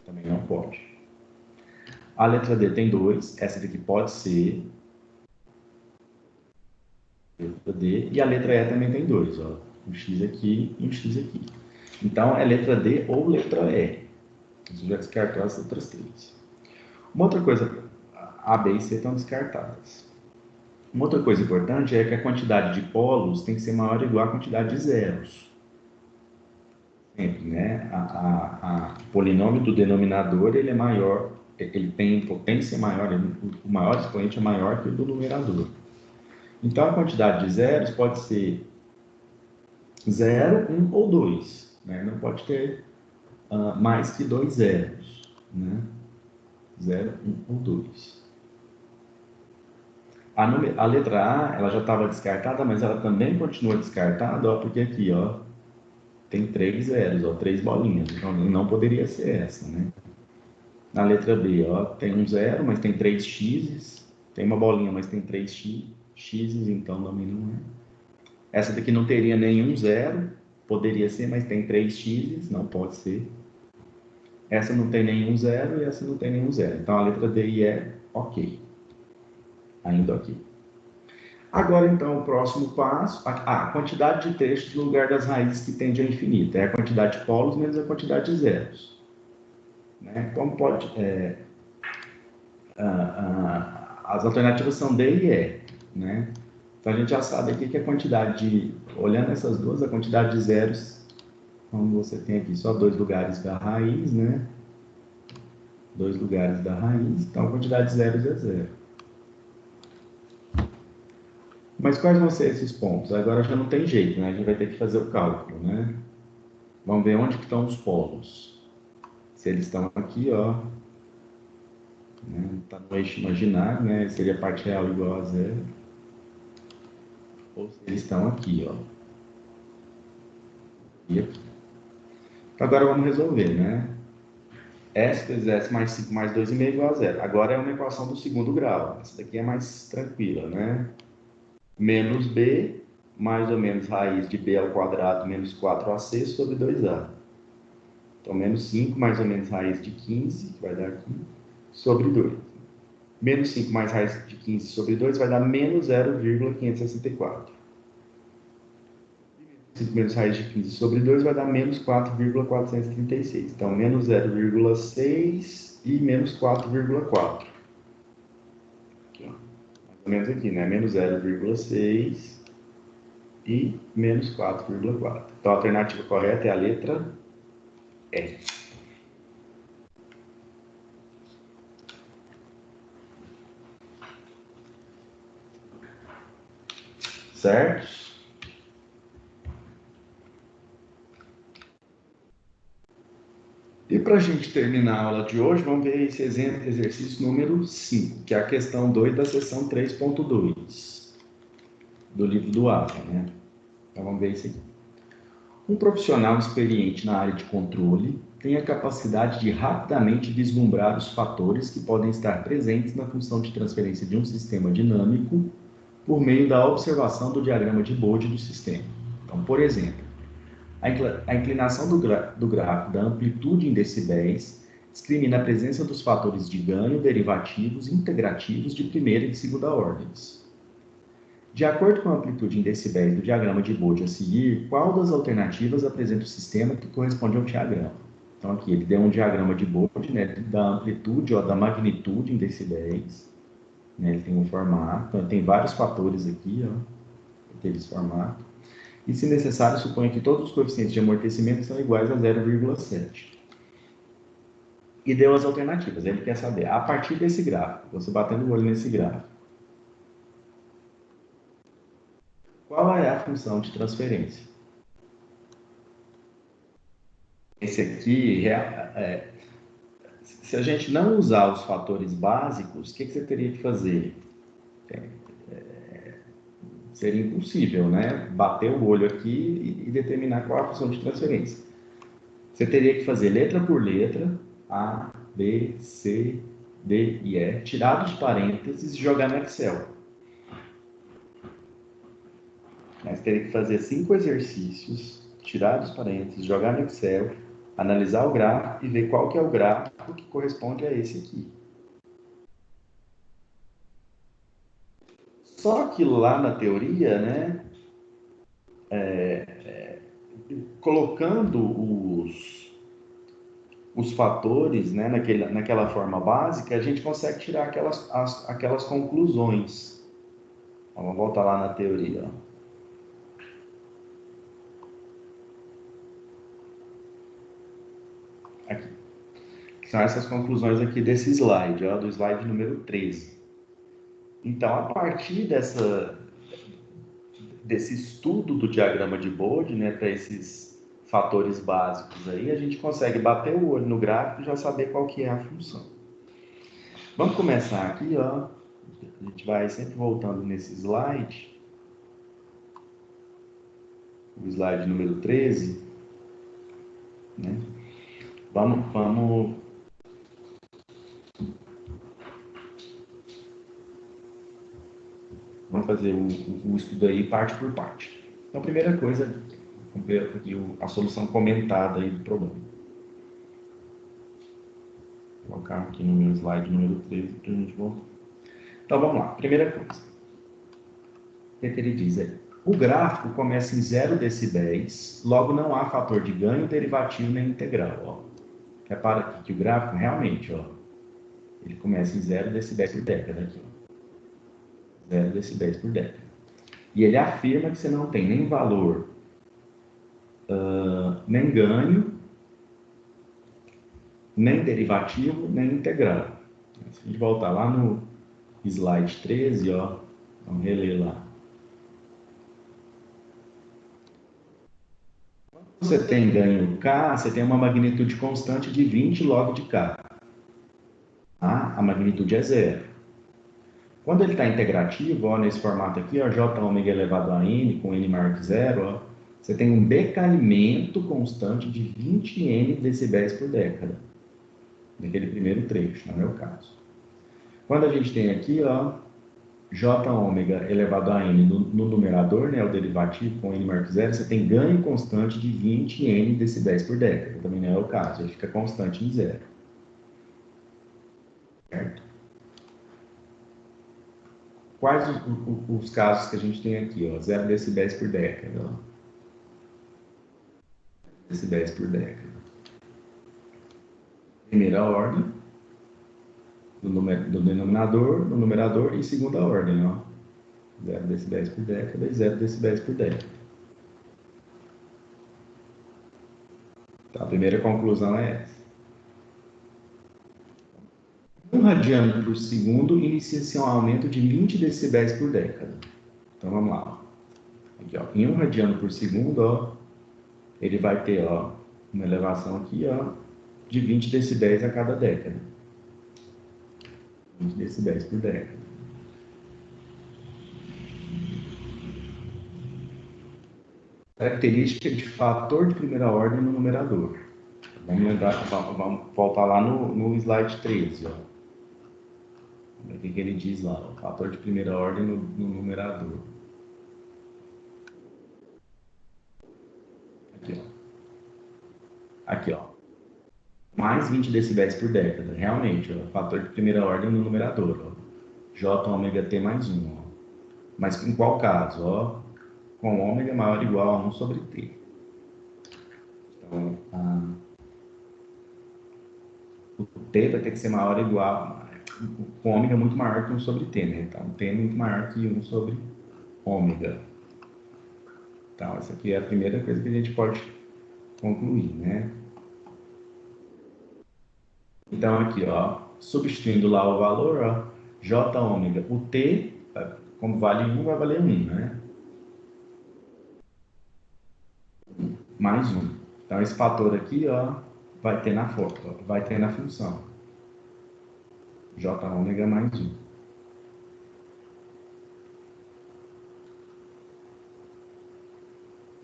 Também não pode. A letra D tem 2, essa daqui pode ser. Letra D. E a letra E também tem 2, ó. Um X aqui e um X aqui. Então é letra D ou letra E. Você já descartou as outras 3. Uma outra coisa, A, B e C estão descartadas. Uma outra coisa importante é que a quantidade de polos tem que ser maior ou igual à quantidade de zeros. Sempre, né? O polinômio do denominador, ele é maior, ele tem potência maior, o maior expoente é maior que o do numerador. Então, a quantidade de zeros pode ser 0, 1 ou 2. Né? Não pode ter mais que 2 zeros. Né? 0, 1 ou 2. A letra A, ela já estava descartada, mas ela também continua descartada, ó, porque aqui, ó, tem 3 zeros, ó, 3 bolinhas. Então, não poderia ser essa, né? Na letra B, ó, tem um 0, mas tem 3 x's. Tem uma bolinha, mas tem 3 x's, então também não é. Essa daqui não teria nenhum 0, poderia ser, mas tem 3 x's, não pode ser. Essa não tem nenhum 0 e essa não tem nenhum 0. Então, a letra D e E, ok. Ainda ok. Agora, então, o próximo passo, a quantidade de textos no lugar das raízes que tende ao infinito. É a quantidade de polos menos a quantidade de zeros. Né? Como pode... as alternativas são D e E. Né? Então, a gente já sabe aqui que a quantidade de... Olhando essas duas, a quantidade de zeros, como você tem aqui só 2 lugares da raiz, né? 2 lugares da raiz, então a quantidade de zeros é 0. Mas quais vão ser esses pontos? Agora já não tem jeito, né? A gente vai ter que fazer o cálculo, né? Vamos ver onde que estão os polos. Se eles estão aqui, ó, né? Está no eixo imaginário, né? Seria parte real igual a 0. Ou se eles estão aqui, ó. E aqui. Então, agora vamos resolver, né? S vezes S mais 5 mais 2,5 igual a 0. Agora é uma equação do segundo grau. Essa daqui é mais tranquila, né? Menos B, mais ou menos raiz de B ao quadrado menos 4AC sobre 2A. Então, menos 5 mais ou menos raiz de 15, que vai dar aqui, sobre 2. Menos 5 mais raiz de 15 sobre 2 vai dar menos 0,564. 5 menos raiz de 15 sobre 2 vai dar menos 4,436. Então, menos 0,6 e menos 4,4. Mais ou menos aqui, né? Menos 0,6 e menos 4,4. Então, a alternativa correta é a letra E. Certo? E para a gente terminar a aula de hoje, vamos ver esse exercício número 5, que é a questão 2 da seção 3.2 do livro do APA, né? Então vamos ver isso aqui. Um profissional experiente na área de controle tem a capacidade de rapidamente vislumbrar os fatores que podem estar presentes na função de transferência de um sistema dinâmico por meio da observação do diagrama de Bode do sistema. Então, por exemplo, a inclinação do gráfico da amplitude em decibéis discrimina a presença dos fatores de ganho, derivativos e integrativos de primeira e de segunda ordens. De acordo com a amplitude em decibéis do diagrama de Bode a seguir, qual das alternativas apresenta o sistema que corresponde ao diagrama? Então, aqui ele deu um diagrama de Bode, né, da amplitude, ó, da magnitude em decibéis. Né, ele tem um formato, então, tem vários fatores aqui, ó, aqueles formatos. E, se necessário, suponha que todos os coeficientes de amortecimento são iguais a 0,7. E deu as alternativas. Ele quer saber, a partir desse gráfico, você batendo o olho nesse gráfico, qual é a função de transferência? Esse aqui, se a gente não usar os fatores básicos, o que você teria que fazer? Seria impossível, né? Bater o olho aqui e determinar qual é a função de transferência. Você teria que fazer letra por letra, A, B, C, D e E, tirar dos parênteses e jogar no Excel. Mas teria que fazer 5 exercícios, tirar dos parênteses, jogar no Excel, analisar o gráfico e ver qual que é o gráfico que corresponde a esse aqui. Só que lá na teoria, né, colocando os fatores, né, naquela forma básica, a gente consegue tirar aquelas conclusões. Então, vamos voltar lá na teoria. Ó. Aqui. São essas conclusões aqui desse slide, ó, do slide número 13. Então, a partir desse estudo do diagrama de Bode, né, para esses fatores básicos aí, a gente consegue bater o olho no gráfico e já saber qual que é a função. Vamos começar aqui, ó. A gente vai sempre voltando nesse slide. O slide número 13. Né? Vamos fazer o estudo aí parte por parte. Então, a primeira coisa, vamos ver aqui a solução comentada aí do problema. Vou colocar aqui no meu slide número 13 para a gente voltar. Então, vamos lá. Primeira coisa. O que ele diz aí? O gráfico começa em 0 decibéis, logo não há fator de ganho, derivativo nem integral. Ó. Repara aqui que o gráfico realmente, ó, ele começa em 0 decibéis por década. Aqui, ó. 0 decibéis por década. E ele afirma que você não tem nem valor, nem ganho, nem derivativo, nem integral. Se a gente voltar lá no slide 13, ó, vamos reler lá. Você tem ganho K, você tem uma magnitude constante de 20 log de K. A magnitude é zero. Quando ele está integrativo, ó, nesse formato aqui, ó, J ômega elevado a N, com N maior que zero, ó, você tem um decaimento constante de 20 N decibéis por década. Naquele primeiro trecho, no meu caso. Quando a gente tem aqui, ó, J ômega elevado a N no numerador, né, o derivativo com N maior que zero, você tem ganho constante de 20 N decibéis por década. Também não é o caso, ele fica constante em zero. Certo? Quais os casos que a gente tem aqui? Ó? 0 decibéis por década. Ó. Decibéis por década. Primeira ordem, do denominador, no numerador, e segunda ordem. Ó. 0 decibéis por década e 0 decibéis por década. Tá, a primeira conclusão é essa. 1 radiano por segundo inicia-se um aumento de 20 decibéis por década. Então vamos lá. Aqui, ó. Em 1 radiano por segundo, ó, ele vai ter ó, uma elevação aqui ó, de 20 decibéis a cada década. 20 decibéis por década. Característica de fator de primeira ordem no numerador. Vamos lembrar, vamos voltar lá no slide 13. Ó. O que ele diz lá? O fator de primeira ordem no numerador. Aqui, ó. Aqui, ó. Mais 20 decibéis por década. Realmente, ó. Fator de primeira ordem no numerador. Ó. J ômega T mais 1. Ó. Mas em qual caso? Ó? Com ômega maior ou igual a 1 sobre T. Então, o T vai ter que ser maior ou igual, com ômega muito maior que 1 sobre T, né? Então, T é muito maior que 1 sobre ômega. Então, essa aqui é a primeira coisa que a gente pode concluir, né? Então, aqui, ó, substituindo lá o valor, ó, J ômega, o T, como vale 1, vai valer 1, né? Mais 1. Então, esse fator aqui, ó, vai ter na função. J ômega mais 1.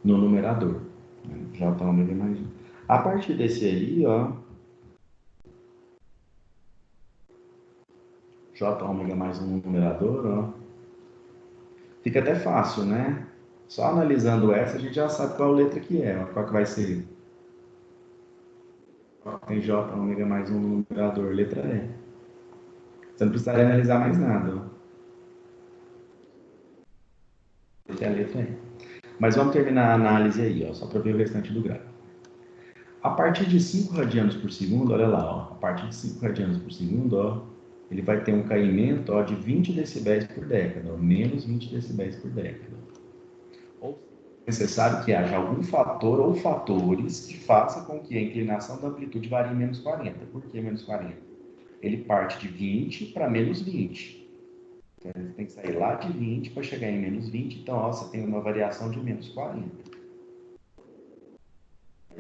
No numerador. Né? J ômega mais 1. A partir desse aí, ó, J ômega mais um no numerador, ó. Fica até fácil, né? Só analisando essa, a gente já sabe qual letra que é, ó, qual que vai ser. Tem J ômega mais um no numerador, letra E. Você não precisaria analisar mais nada, ó. Essa é a letra E. Mas vamos terminar a análise aí, ó, só para ver o restante do gráfico. A partir de 5 radianos por segundo, olha lá, ó, a partir de 5 radianos por segundo, ó, ele vai ter um caimento, ó, de 20 decibéis por década, ó, menos 20 decibéis por década. Ou é necessário que haja algum fator ou fatores que faça com que a inclinação da amplitude varie em menos 40. Por que menos 40? Ele parte de 20 para menos 20. Então, ele tem que sair lá de 20 para chegar em menos 20. Então, ó, você tem uma variação de menos 40.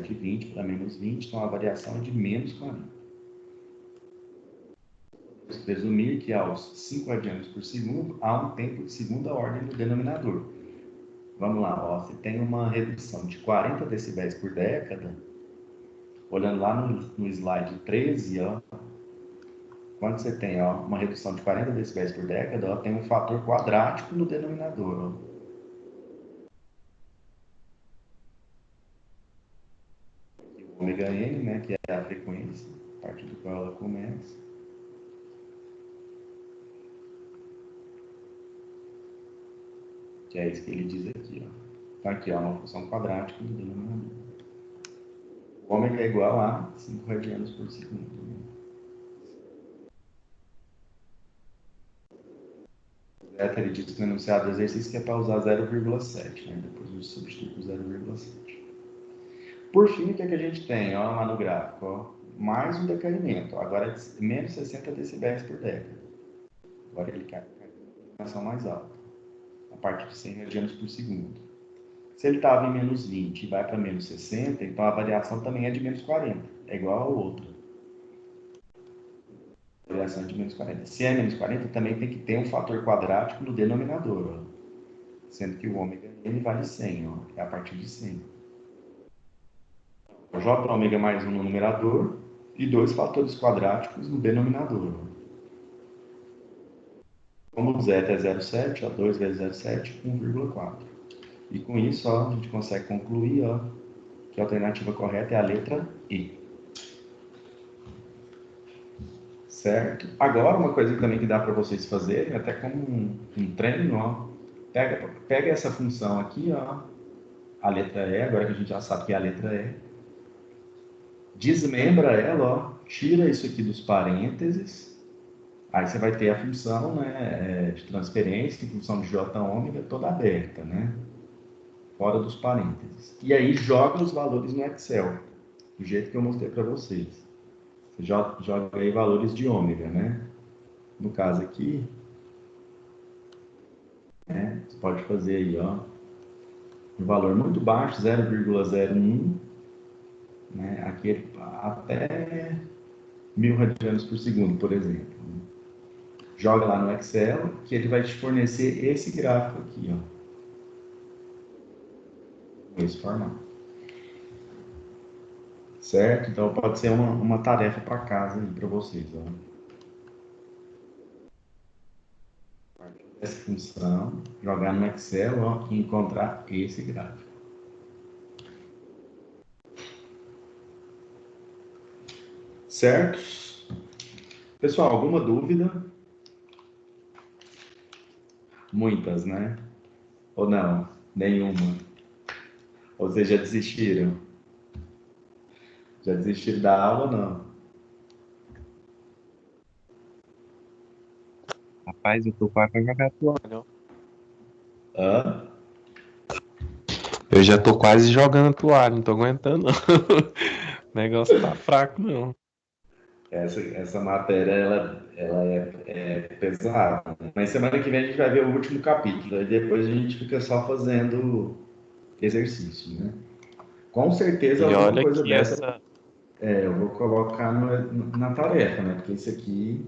De 20 para menos 20, então a variação é de menos 40. Vamos presumir que aos 5 radianos por segundo há um tempo de segunda ordem no denominador. Vamos lá, ó, você tem uma redução de 40 decibéis por década. Olhando lá no slide 13, ó, quando você tem, ó, uma redução de 40 decibéis por década, ó, tem um fator quadrático no denominador. Ó. O ômega n, né, que é a frequência, a partir do qual ela começa. Que é isso que ele diz aqui. Ó. Então, aqui, ó, uma função quadrática do denominador. O ômega é igual a 5 radianos por segundo. Né? Zeta, ele diz que no enunciado do exercício que é para usar 0,7, né? Depois a gente substitui por 0,7. Por fim, o que, é que a gente tem ó, lá no gráfico? Ó? Mais um decaimento. Agora é menos 60 decibéis por década. Agora ele cai para a inclinação mais alta, a partir de 100 radianos por segundo. Se ele estava em menos 20 e vai para menos 60, então a variação também é de menos 40. É igual ao outro. A variação é de menos 40. Se é menos 40, também tem que ter um fator quadrático no denominador. Ó. Sendo que o ômega n vale 100. Ó. É a partir de 100. J ômega mais um no numerador e dois fatores quadráticos no denominador. Como zeta é 0,7, ó, 2 vezes 0,7, 1,4. E com isso, ó, a gente consegue concluir ó, que a alternativa correta é a letra E. Certo? Agora, uma coisa também que dá para vocês fazerem, até como um treino, ó, pega essa função aqui, ó, a letra E, agora que a gente já sabe que é a letra E, desmembra ela, ó, tira isso aqui dos parênteses, aí você vai ter a função né, de transferência, função de J ômega toda aberta, né? Fora dos parênteses. E aí joga os valores no Excel, do jeito que eu mostrei para vocês. Você joga aí valores de ômega, né? No caso aqui, né, você pode fazer aí, ó, um valor muito baixo, 0,01, né? Aqui até 1000 radianos por segundo, por exemplo. Joga lá no Excel, que ele vai te fornecer esse gráfico aqui, ó. Com esse formato. Certo? Então pode ser uma tarefa para casa aí para vocês, ó. Essa função, jogar no Excel ó, e encontrar esse gráfico. Certo? Pessoal, alguma dúvida? Muitas, né? Ou não? Nenhuma? Ou vocês já desistiram? Já desistiram da aula ou não? Rapaz, eu tô quase pra jogar toalha, ó. Hã? Eu já tô quase jogando toalha, não tô aguentando, não. O negócio tá fraco, não. Essa matéria, ela é pesada. Né? Mas semana que vem a gente vai ver o último capítulo. E depois a gente fica só fazendo exercício, né? Com certeza E alguma olha coisa que dessa essa. eu vou colocar na tarefa, né? Porque isso aqui,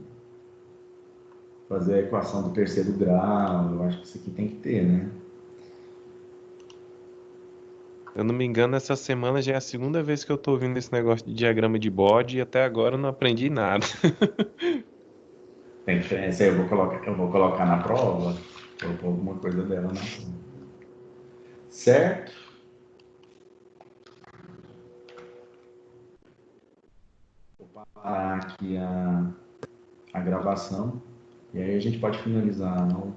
fazer a equação do terceiro grau, eu acho que isso aqui tem que ter, né? Se eu não me engano, essa semana já é a segunda vez que eu tô ouvindo esse negócio de diagrama de bode e até agora eu não aprendi nada. Tem diferença, eu vou colocar na prova, vou pôr alguma coisa dela na prova. Certo? Vou parar aqui a gravação, e aí a gente pode finalizar a aula.